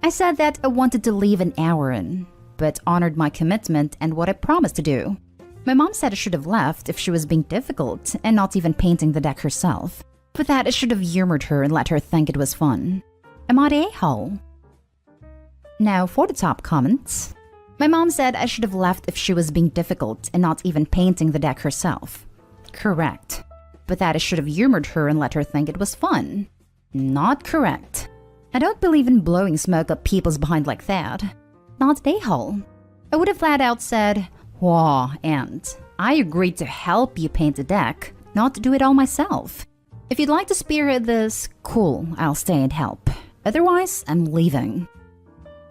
I said that I wanted to leave an hour in, but honored my commitment and what I promised to do. My mom said I should have left if she was being difficult and not even painting the deck herself, but that I should have humored her and let her think it was fun. Am I the a-hole? Now for the top comments. My mom said I should have left if she was being difficult and not even painting the deck herself. Correct. But that I should have humored her and let her think it was fun. Not correct. I don't believe in blowing smoke up people's behind like that. Not the a-hole. I would have flat out said, "Whoa, and I agreed to help you paint the deck, not to do it all myself. If you'd like to spearhead this, cool, I'll stay and help. Otherwise, I'm leaving."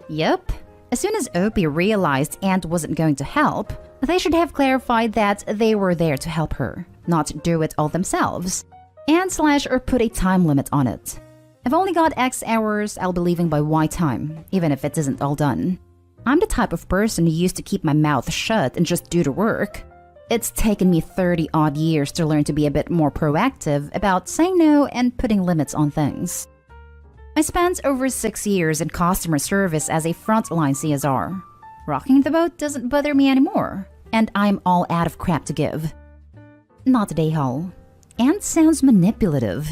Yep. As soon as Opie realized Aunt wasn't going to help, they should have clarified that they were there to help her, not do it all themselves. And/or put a time limit on it. I've only got X hours, I'll be leaving by Y time, even if it isn't all done. I'm the type of person who used to keep my mouth shut and just do the work. It's taken me 30 odd years to learn to be a bit more proactive about saying no and putting limits on things. I spent over 6 years in customer service as a frontline CSR. Rocking the boat doesn't bother me anymore, and I'm all out of crap to give. Not the a-hole. And sounds manipulative.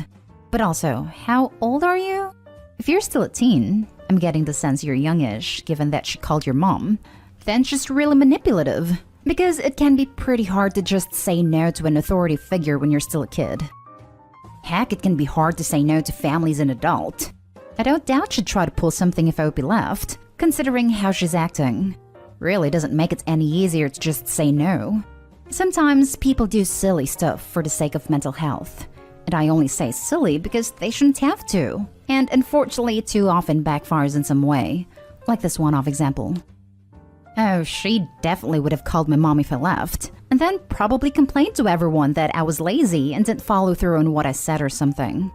But also, how old are you? If you're still a teen, I'm getting the sense you're youngish, given that she called your mom, then she's really manipulative. Because it can be pretty hard to just say no to an authority figure when you're still a kid. Heck, it can be hard to say no to family as an adult. I don't doubt she'd try to pull something if Opie left, considering how she's acting. Really doesn't make it any easier to just say no. Sometimes people do silly stuff for the sake of mental health. And I only say silly because they shouldn't have to. And unfortunately, it too often backfires in some way. Like this one-off example. Oh, she definitely would have called my mom if I left. And then probably complained to everyone that I was lazy and didn't follow through on what I said or something.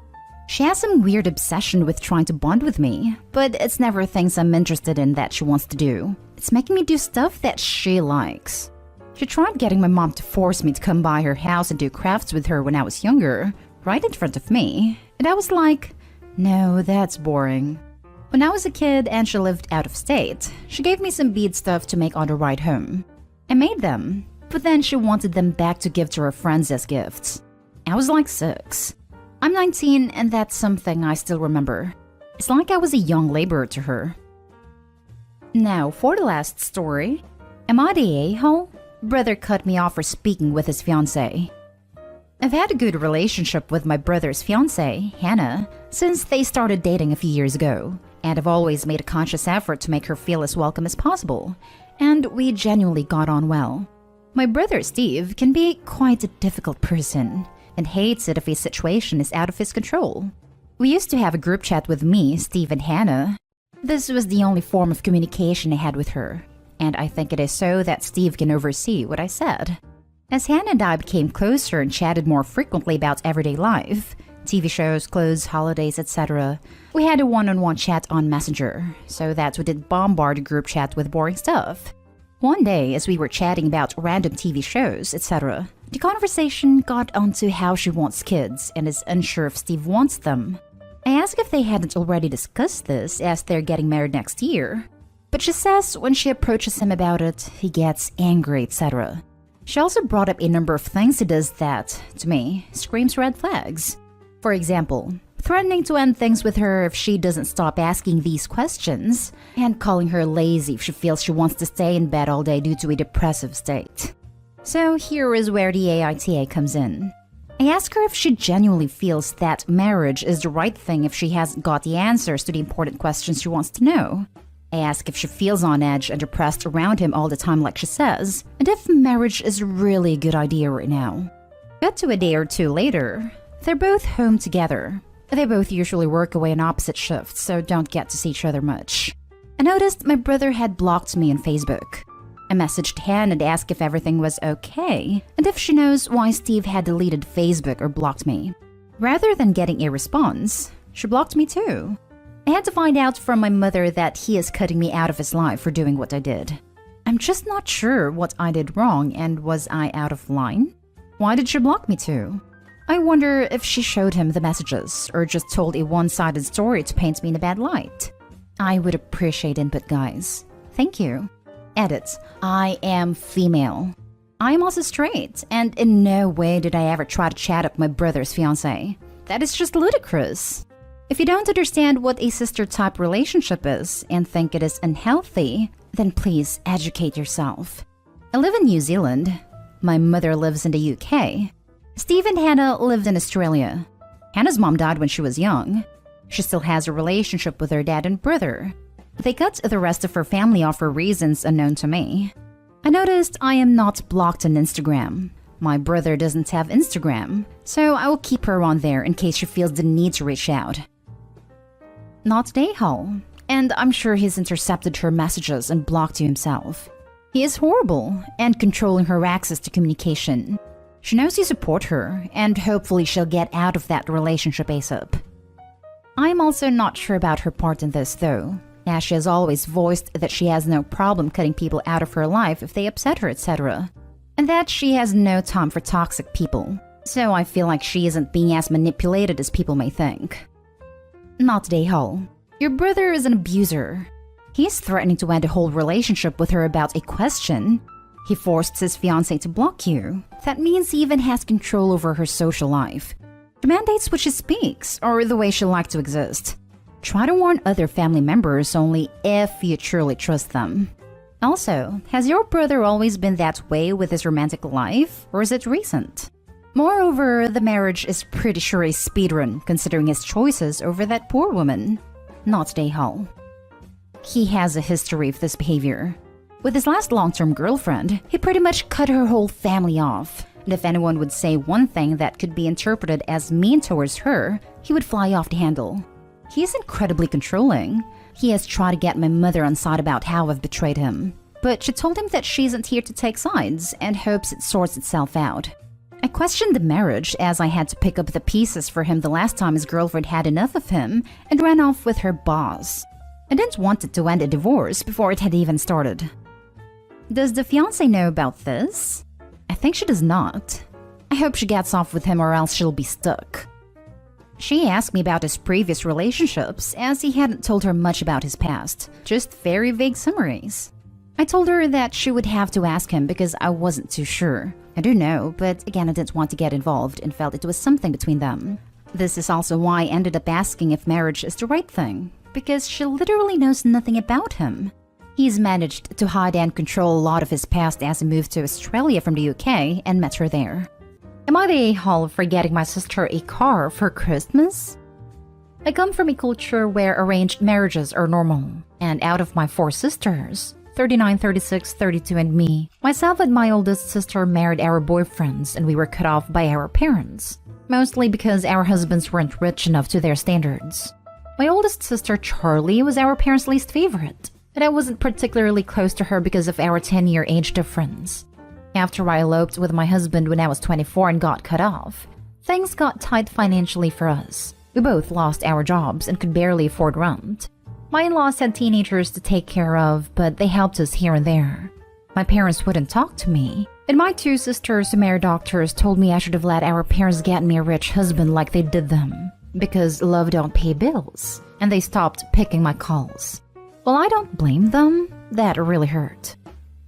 She has some weird obsession with trying to bond with me, but it's never things I'm interested in that she wants to do. It's making me do stuff that she likes. She tried getting my mom to force me to come by her house and do crafts with her when I was younger, right in front of me, and I was like, no, that's boring. When I was a kid and she lived out of state, she gave me some bead stuff to make on the ride home. I made them, but then she wanted them back to give to her friends as gifts. I was like 6. I'm 19 and that's something I still remember. It's like I was a young laborer to her. Now, for the last story. Am I the a-hole? Brother cut me off for speaking with his fiance. I've had a good relationship with my brother's fiance, Hannah, since they started dating a few years ago, and I've always made a conscious effort to make her feel as welcome as possible, and we genuinely got on well. My brother Steve can be quite a difficult person, and hates it if a situation is out of his control. We used to have a group chat with me, Steve, and Hannah. This was the only form of communication I had with her, and I think it is so that Steve can oversee what I said. As Hannah and I became closer and chatted more frequently about everyday life, TV shows, clothes, holidays, etc., we had a one-on-one chat on Messenger, so that we didn't bombard the group chat with boring stuff. One day, as we were chatting about random TV shows, etc., the conversation got onto how she wants kids and is unsure if Steve wants them. I asked if they hadn't already discussed this as they're getting married next year, but she says when she approaches him about it, he gets angry, etc. She also brought up a number of things he does that, to me, screams red flags. For example, threatening to end things with her if she doesn't stop asking these questions, and calling her lazy if she feels she wants to stay in bed all day due to a depressive state. So here is where the AITA comes in. I ask her if she genuinely feels that marriage is the right thing if she hasn't got the answers to the important questions she wants to know. I ask if she feels on edge and depressed around him all the time like she says, and if marriage is really a good idea right now. Cut to a day or two later, they're both home together. They both usually work away on opposite shifts, so don't get to see each other much. I noticed my brother had blocked me on Facebook. I messaged Hannah and asked if everything was okay, and if she knows why Steve had deleted Facebook or blocked me. Rather than getting a response, she blocked me too. I had to find out from my mother that he is cutting me out of his life for doing what I did. I'm just not sure what I did wrong, and was I out of line? Why did she block me too? I wonder if she showed him the messages or just told a one-sided story to paint me in a bad light. I would appreciate input, guys. Thank you. Edit. I am female. I am also straight, and in no way did I ever try to chat up my brother's fiance. That is just ludicrous. If you don't understand what a sister-type relationship is and think it is unhealthy, then please educate yourself. I live in New Zealand. My mother lives in the UK. Steve and Hannah lived in Australia. Hannah's mom died when she was young. She still has a relationship with her dad and brother. They cut the rest of her family off for reasons unknown to me. I noticed I am not blocked on Instagram. My brother doesn't have Instagram, so I will keep her on there in case she feels the need to reach out. Not Dayhall, and I'm sure he's intercepted her messages and blocked you himself. He is horrible and controlling her access to communication. She knows you support her, and hopefully she'll get out of that relationship ASAP. I'm also not sure about her part in this though, as she has always voiced that she has no problem cutting people out of her life if they upset her, etc. And that she has no time for toxic people, so I feel like she isn't being as manipulated as people may think. Not Dayhall. Your brother is an abuser. He's threatening to end a whole relationship with her about a question. He forced his fiancé to block you. That means he even has control over her social life. She mandates what she speaks, or the way she likes to exist. Try to warn other family members only if you truly trust them. Also, has your brother always been that way with his romantic life, or is it recent? Moreover, the marriage is pretty sure a speedrun considering his choices over that poor woman. Not Dayhall. He has a history of this behavior. With his last long-term girlfriend, he pretty much cut her whole family off. And if anyone would say one thing that could be interpreted as mean towards her, he would fly off the handle. He is incredibly controlling. He has tried to get my mother on side about how I've betrayed him. But she told him that she isn't here to take sides and hopes it sorts itself out. I questioned the marriage as I had to pick up the pieces for him the last time his girlfriend had enough of him and ran off with her boss. I didn't want it to end a divorce before it had even started. Does the fiancé know about this? I think she does not. I hope she gets off with him or else she'll be stuck. She asked me about his previous relationships as he hadn't told her much about his past, just very vague summaries. I told her that she would have to ask him because I wasn't too sure. I do know, but again I didn't want to get involved and felt it was something between them. This is also why I ended up asking if marriage is the right thing, because she literally knows nothing about him. He's managed to hide and control a lot of his past as he moved to Australia from the UK and met her there. Am I the a-hole for getting my sister a car for Christmas? I come from a culture where arranged marriages are normal, and out of my 4 sisters, 39, 36, 32, and me, myself and my oldest sister married our boyfriends and we were cut off by our parents, mostly because our husbands weren't rich enough to their standards. My oldest sister, Charlie, was our parents' least favorite, and I wasn't particularly close to her because of our 10-year age difference. After I eloped with my husband when I was 24 and got cut off, things got tight financially for us. We both lost our jobs and could barely afford rent. My in-laws had teenagers to take care of, but they helped us here and there. My parents wouldn't talk to me, and my 2 sisters who married doctors told me I should have let our parents get me a rich husband like they did them, because love don't pay bills, and they stopped picking my calls. Well, I don't blame them. That really hurt.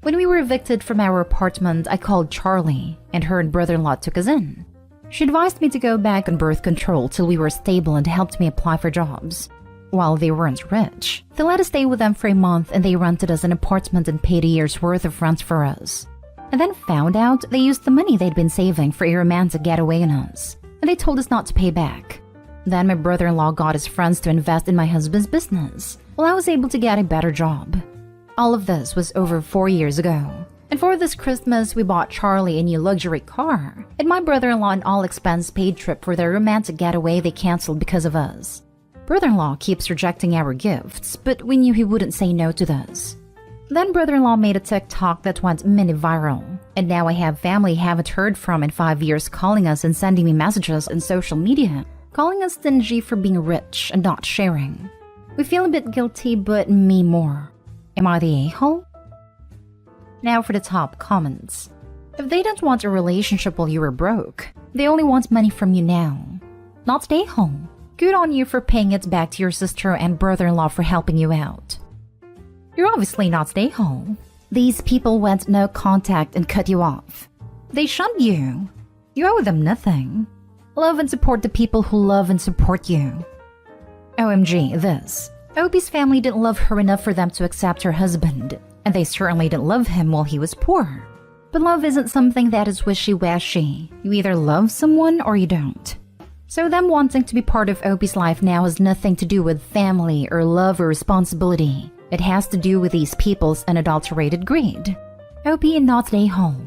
When we were evicted from our apartment, I called Charlie, and her and brother-in-law took us in. She advised me to go back on birth control till we were stable and helped me apply for jobs. While they weren't rich, they let us stay with them for a month and they rented us an apartment and paid a year's worth of rent for us. I then found out they used the money they'd been saving for a romantic getaway on us, and they told us not to pay back. Then my brother-in-law got his friends to invest in my husband's business, while I was able to get a better job. All of this was over 4 years ago. And for this Christmas, we bought Charlie a new luxury car, and my brother-in-law an all-expense-paid trip for their romantic getaway they canceled because of us. Brother-in-law keeps rejecting our gifts, but we knew he wouldn't say no to this. Then brother-in-law made a TikTok that went mini viral, and now I have family I haven't heard from in 5 years calling us and sending me messages on social media, calling us stingy for being rich and not sharing. We feel a bit guilty, but me more. Am I the a-hole? Now for the top comments. If they don't want a relationship while you were broke, they only want money from you now. Not the a-hole. Good on you for paying it back to your sister and brother-in-law for helping you out. You're obviously not the a-hole. These people went no contact and cut you off. They shunned you. You owe them nothing. Love and support the people who love and support you. OMG, this. Opie's family didn't love her enough for them to accept her husband, and they certainly didn't love him while he was poor. But love isn't something that is wishy-washy. You either love someone or you don't. So them wanting to be part of Opie's life now has nothing to do with family or love or responsibility. It has to do with these people's unadulterated greed. Opie and not the a-hole.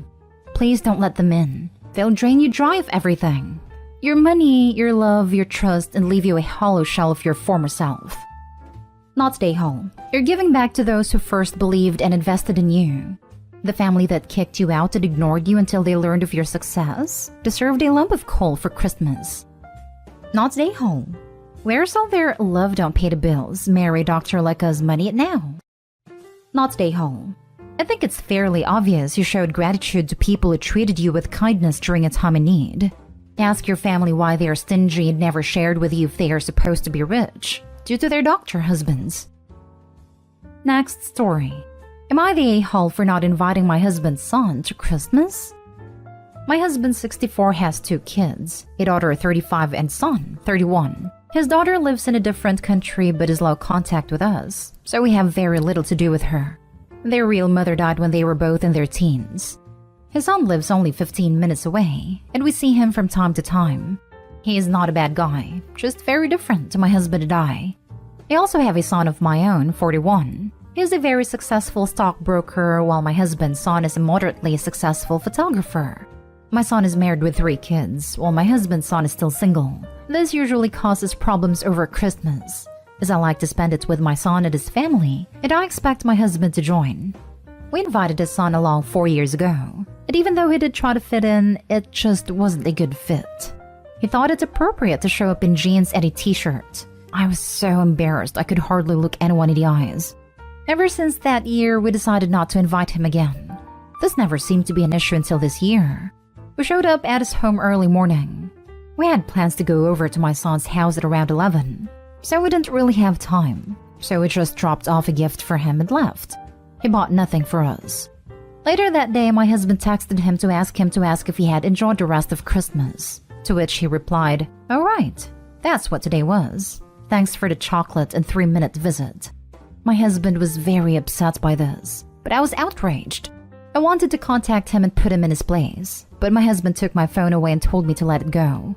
Please don't let them in. They'll drain you dry of everything. Your money, your love, your trust, and leave you a hollow shell of your former self. Not the a-hole. You're giving back to those who first believed and invested in you. The family that kicked you out and ignored you until they learned of your success deserved a lump of coal for Christmas. Not the a-hole. Where's all their love don't pay the bills, marry Dr. like us money it now? Not the a-hole. I think it's fairly obvious you showed gratitude to people who treated you with kindness during a time of need. Ask your family why they are stingy and never shared with you if they are supposed to be rich, due to their doctor husbands. Next story. Am I the a-hole for not inviting my husband's son to Christmas? My husband, 64, has 2 kids, a daughter 35 and son 31. His daughter lives in a different country but is low contact with us, so we have very little to do with her. Their real mother died when they were both in their teens. His son lives only 15 minutes away, and we see him from time to time. He is not a bad guy, just very different to my husband and I. I also have a son of my own, 41. He is a very successful stockbroker, while my husband's son is a moderately successful photographer. My son is married with 3 kids, while my husband's son is still single. This usually causes problems over Christmas, as I like to spend it with my son and his family, and I expect my husband to join. We invited his son along 4 years ago, and even though he did try to fit in, it just wasn't a good fit. He thought it's appropriate to show up in jeans and a t-shirt. I was so embarrassed I could hardly look anyone in the eyes. Ever since that year, we decided not to invite him again. This never seemed to be an issue until this year. We showed up at his home early morning. We had plans to go over to my son's house at around 11, so we didn't really have time. So we just dropped off a gift for him and left. He bought nothing for us. Later that day, my husband texted him to ask if he had enjoyed the rest of Christmas, to which he replied, "Oh right, that's what today was. Thanks for the chocolate and 3-minute visit." My husband was very upset by this, but I was outraged. I wanted to contact him and put him in his place, but my husband took my phone away and told me to let it go.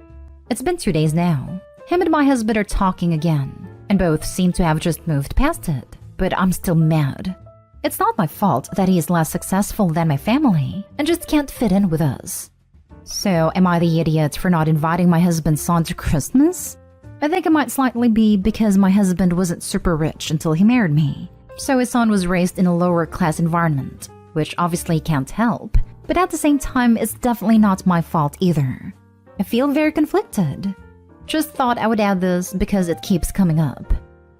It's been 2 days now. Him and my husband are talking again, and both seem to have just moved past it, but I'm still mad. It's not my fault that he is less successful than my family and just can't fit in with us. So am I the idiot for not inviting my husband's son to Christmas? I think it might slightly be because my husband wasn't super rich until he married me, so his son was raised in a lower class environment, which obviously can't help, but at the same time it's definitely not my fault either. I feel very conflicted. Just thought I would add this because it keeps coming up.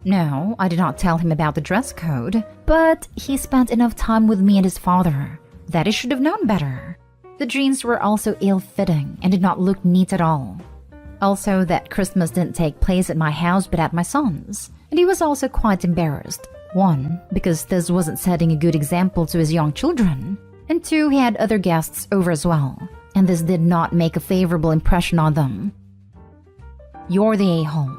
No, I did not tell him about the dress code, but he spent enough time with me and his father that he should have known better. The jeans were also ill-fitting and did not look neat at all. Also, that Christmas didn't take place at my house but at my son's, and he was also quite embarrassed. 1, because this wasn't setting a good example to his young children, and 2, he had other guests over as well, and this did not make a favorable impression on them. You're the a-hole.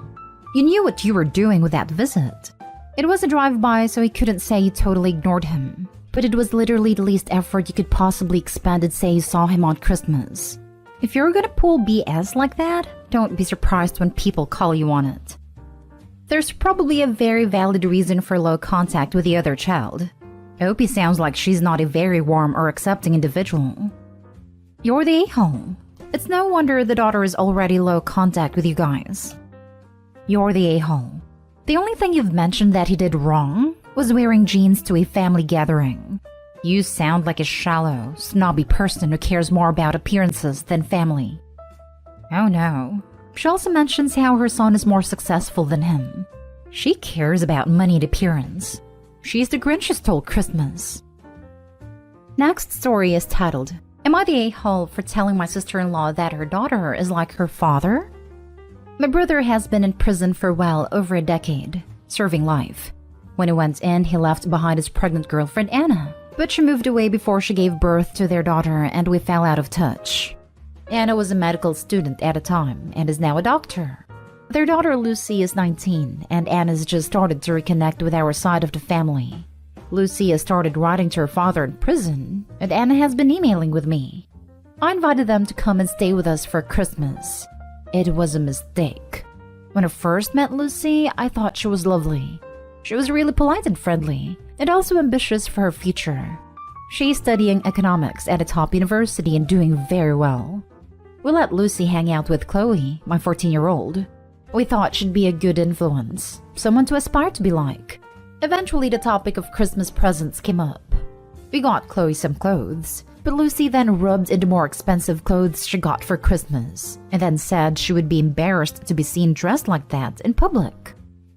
You knew what you were doing with that visit. It was a drive-by, so he couldn't say you totally ignored him, but it was literally the least effort you could possibly expend and say you saw him on Christmas. If you're gonna pull BS like that, Don't be surprised when people call you on it. There's probably a very valid reason for low contact with the other child. Opie sounds like she's not a very warm or accepting individual. You're the a-hole. It's no wonder the daughter is already low contact with you guys. You're the a-hole. The only thing you've mentioned that he did wrong was wearing jeans to a family gathering. You sound like a shallow, snobby person who cares more about appearances than family. Oh no. She also mentions how her son is more successful than him. She cares about money and appearance. She's the Grinch who stole Christmas. Next story is titled, Am I the a-hole for telling my sister-in-law that her daughter is like her father? My brother has been in prison for well over a decade, serving life. When he went in, he left behind his pregnant girlfriend Anna, but she moved away before she gave birth to their daughter and we fell out of touch. Anna was a medical student at the time and is now a doctor. Their daughter Lucy is 19 and Anna's just started to reconnect with our side of the family. Lucy has started writing to her father in prison and Anna has been emailing with me. I invited them to come and stay with us for Christmas. It was a mistake. When I first met Lucy, I thought she was lovely. She was really polite and friendly, and also ambitious for her future. She's studying economics at a top university and doing very well. We let Lucy hang out with Chloe, my 14-year-old. We thought she'd be a good influence, someone to aspire to be like. Eventually, the topic of Christmas presents came up. We got Chloe some clothes, but Lucy then rubbed in the more expensive clothes she got for Christmas, and then said she would be embarrassed to be seen dressed like that in public.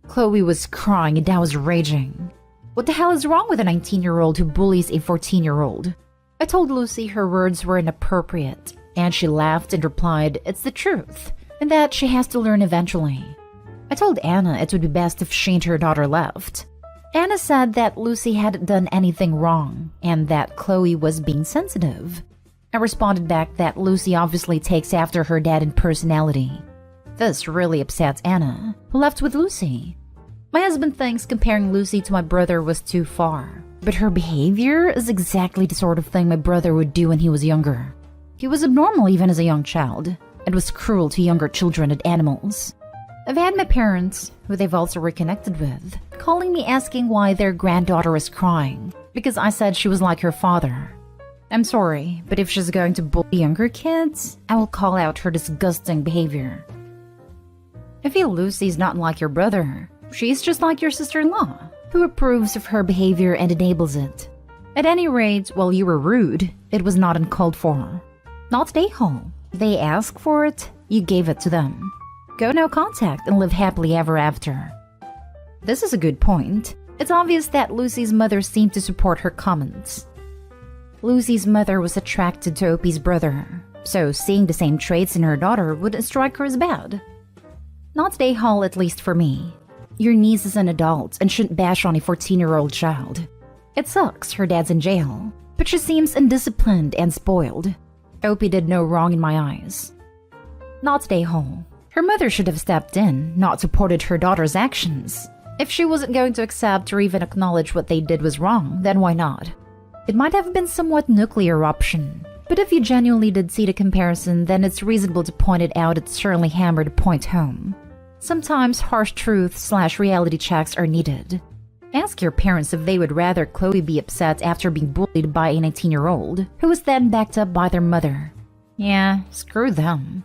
Chloe was crying and I was raging. What the hell is wrong with a 19-year-old who bullies a 14-year-old? I told Lucy her words were inappropriate, and she laughed and replied, it's the truth, and that she has to learn eventually. I told Anna it would be best if she and her daughter left. Anna said that Lucy hadn't done anything wrong, and that Chloe was being sensitive. I responded back that Lucy obviously takes after her dad in personality. This really upsets Anna, who left with Lucy. My husband thinks comparing Lucy to my brother was too far, but her behavior is exactly the sort of thing my brother would do when he was younger. He was abnormal even as a young child, and was cruel to younger children and animals. I've had my parents, who they've also reconnected with, calling me asking why their granddaughter is crying, because I said she was like her father. I'm sorry, but if she's going to bully younger kids, I will call out her disgusting behavior. I feel Lucy's not like your brother. She's just like your sister-in-law, who approves of her behavior and enables it. At any rate, while you were rude, it was not uncalled for. Not a-hole. They asked for it, you gave it to them. Go no contact and live happily ever after. This is a good point. It's obvious that Lucy's mother seemed to support her comments. Lucy's mother was attracted to Opie's brother, so seeing the same traits in her daughter wouldn't strike her as bad. Not a-hole, at least for me. Your niece is an adult and shouldn't bash on a 14-year-old child. It sucks her dad's in jail, but she seems undisciplined and spoiled. Opie did no wrong in my eyes. Not a-hole. Her mother should have stepped in, not supported her daughter's actions. If she wasn't going to accept or even acknowledge what they did was wrong, then why not? It might have been somewhat nuclear option, but if you genuinely did see the comparison, then it's reasonable to point it out. It certainly hammered a point home. Sometimes harsh truth/reality checks are needed. Ask your parents if they would rather Chloe be upset after being bullied by a 19-year-old, who was then backed up by their mother. Yeah, screw them.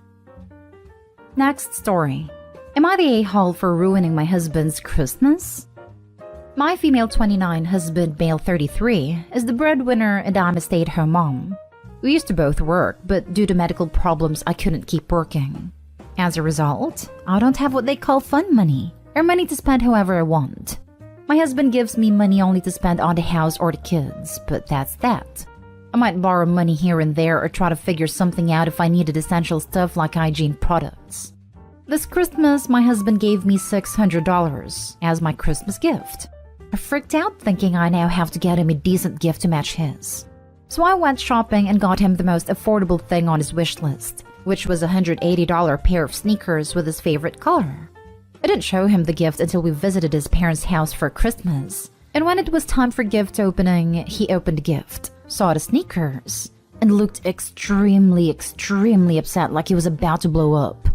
Next story. Am I the a-hole for ruining my husband's Christmas? My female 29 husband, male 33, is the breadwinner and I'm a stay-at-home mom. We used to both work, but due to medical problems I couldn't keep working. As a result, I don't have what they call fun money, or money to spend however I want. My husband gives me money only to spend on the house or the kids, but that's that. I might borrow money here and there or try to figure something out if I needed essential stuff like hygiene products. This Christmas, my husband gave me $600 as my Christmas gift. I freaked out thinking I now have to get him a decent gift to match his. So I went shopping and got him the most affordable thing on his wish list, which was a $180 pair of sneakers with his favorite color. I didn't show him the gift until we visited his parents' house for Christmas, and when it was time for gift opening, he opened the gift, saw the sneakers, and looked extremely upset like he was about to blow up.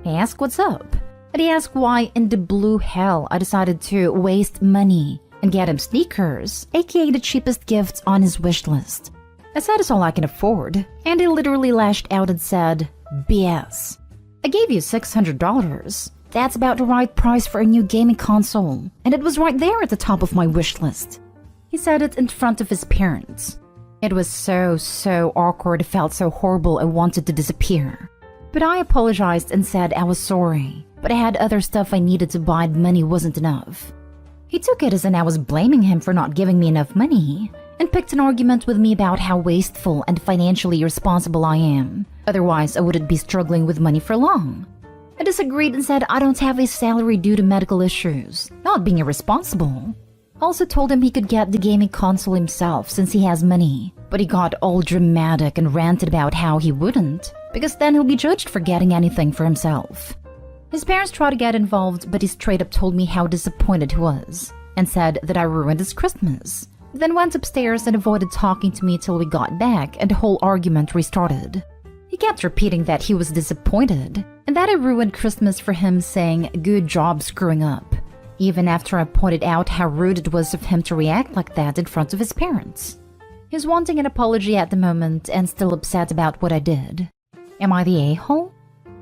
I asked what's up, and he asked why in the blue hell I decided to waste money and get him sneakers, aka the cheapest gifts on his wish list. I said it's all I can afford, and he literally lashed out and said, BS. I gave you $600. That's about the right price for a new gaming console, and it was right there at the top of my wish list. He said it in front of his parents. It was so awkward, it felt so horrible I wanted to disappear. But I apologized and said I was sorry, but I had other stuff I needed to buy and money wasn't enough. He took it as in I was blaming him for not giving me enough money, and picked an argument with me about how wasteful and financially irresponsible I am. Otherwise, I wouldn't be struggling with money for long. I disagreed and said I don't have a salary due to medical issues, not being irresponsible. Also told him he could get the gaming console himself since he has money, but he got all dramatic and ranted about how he wouldn't, because then he'll be judged for getting anything for himself. His parents tried to get involved, but he straight up told me how disappointed he was, and said that I ruined his Christmas. Then went upstairs and avoided talking to me till we got back and the whole argument restarted. He kept repeating that he was disappointed, and that I ruined Christmas for him, saying good job screwing up, even after I pointed out how rude it was of him to react like that in front of his parents. He's wanting an apology at the moment and still upset about what I did. Am I the a-hole?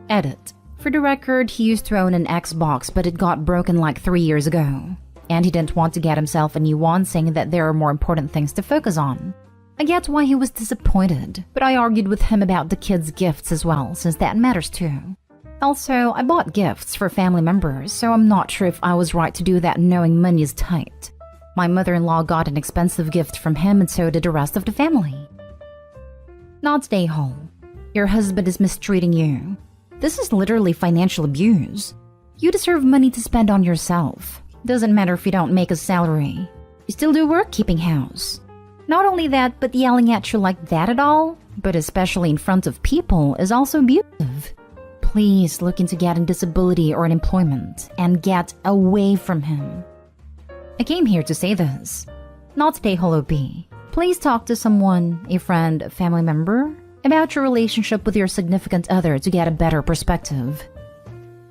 Edit. For the record, he used to own an Xbox, but it got broken like 3 years ago. And he didn't want to get himself a new one, saying that there are more important things to focus on. I get why he was disappointed, but I argued with him about the kids' gifts as well, since that matters too. Also, I bought gifts for family members, so I'm not sure if I was right to do that knowing money is tight. My mother-in-law got an expensive gift from him and so did the rest of the family. Not stay home. Your husband is mistreating you. This is literally financial abuse. You deserve money to spend on yourself. Doesn't matter if you don't make a salary. You still do work keeping house. Not only that, but yelling at you like that at all, but especially in front of people, is also abusive. Please look into getting disability or unemployment and get away from him. I came here to say this. Not stay hollow B. Please talk to someone, a friend, a family member, about your relationship with your significant other to get a better perspective.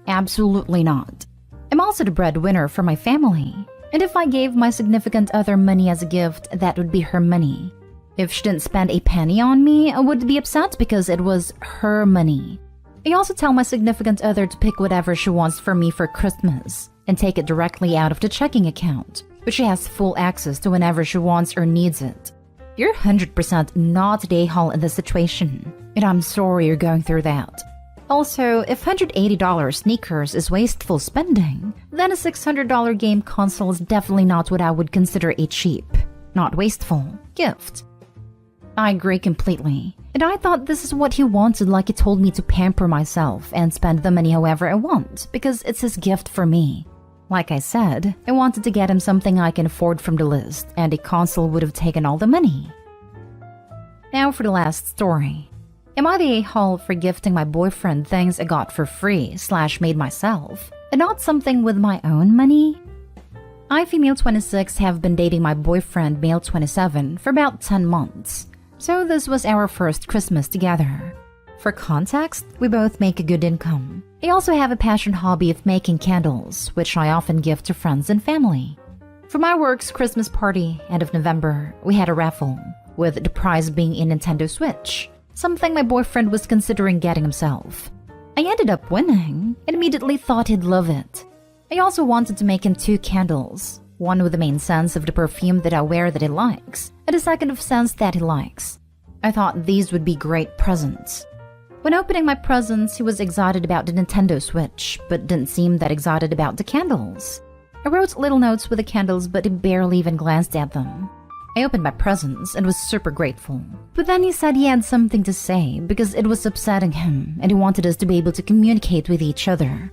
Absolutely not. I'm also the breadwinner for my family, and if I gave my significant other money as a gift, that would be her money. If she didn't spend a penny on me, I would be upset because it was her money. I also tell my significant other to pick whatever she wants for me for Christmas and take it directly out of the checking account, but she has full access to whenever she wants or needs it. You're 100% not the a-hole in this situation, and I'm sorry you're going through that. Also, if $180 sneakers is wasteful spending, then a $600 game console is definitely not what I would consider a cheap, not wasteful, gift. I agree completely, and I thought this is what he wanted, like he told me to pamper myself and spend the money however I want, because it's his gift for me. Like I said, I wanted to get him something I can afford from the list, and a console would have taken all the money. Now for the last story. Am I the a-hole for gifting my boyfriend things I got for free / made myself, and not something with my own money? I, female 26, have been dating my boyfriend, male 27, for about 10 months. So this was our first Christmas together. For context, we both make a good income. I also have a passion hobby of making candles, which I often give to friends and family. For my work's Christmas party, end of November, we had a raffle, with the prize being a Nintendo Switch, something my boyfriend was considering getting himself. I ended up winning and immediately thought he'd love it. I also wanted to make him 2 candles, one with the main scents of the perfume that I wear that he likes, and a second of scents that he likes. I thought these would be great presents. When opening my presents, he was excited about the Nintendo Switch, but didn't seem that excited about the candles. I wrote little notes with the candles, but he barely even glanced at them. I opened my presents and was super grateful. But then he said he had something to say because it was upsetting him and he wanted us to be able to communicate with each other.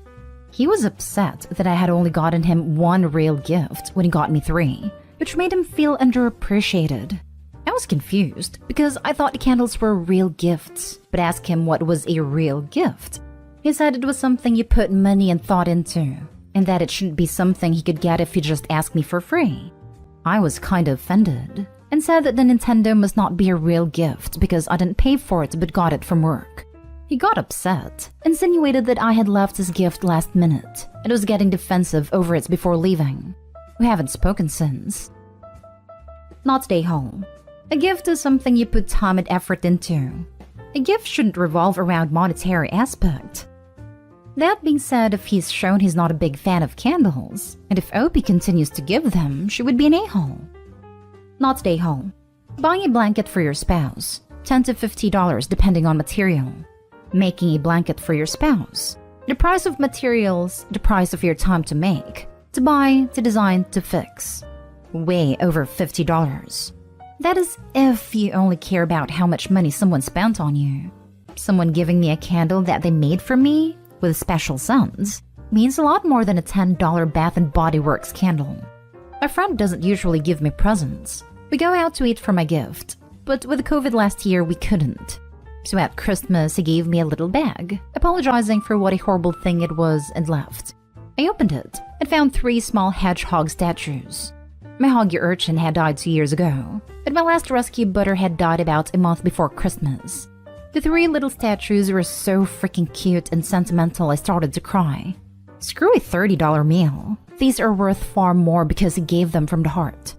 He was upset that I had only gotten him 1 real gift when he got me 3, which made him feel underappreciated. I was confused because I thought the candles were real gifts, but asked him what was a real gift. He said it was something you put money and thought into, and that it shouldn't be something he could get if he just asked me for free. I was kind of offended and said that the Nintendo must not be a real gift because I didn't pay for it but got it from work. He He got upset, insinuated that I had left his gift last minute, and was getting defensive over it before leaving. We haven't spoken since. Not stay home. A gift is something you put time and effort into. A gift shouldn't revolve around monetary aspect. That being said, if he's shown he's not a big fan of candles, and if Opie continues to give them, she would be an a-hole. Not stay home. Buying a blanket for your spouse, $10 to $50 depending on material. Making a blanket for your spouse. The price of materials, the price of your time to make, to buy, to design, to fix. Way over $50. That is if you only care about how much money someone spent on you. Someone giving me a candle that they made for me, with special scents, means a lot more than a $10 Bath & Body Works candle. My friend doesn't usually give me presents. We go out to eat for my gift, but with COVID last year we couldn't. So at Christmas, he gave me a little bag, apologizing for what a horrible thing it was, and left. I opened it and found 3 small hedgehog statues. My hoggy urchin had died 2 years ago, but my last rescue butter had died about a month before Christmas. The 3 little statues were so freaking cute and sentimental I started to cry. Screw a $30 meal. These are worth far more because he gave them from the heart.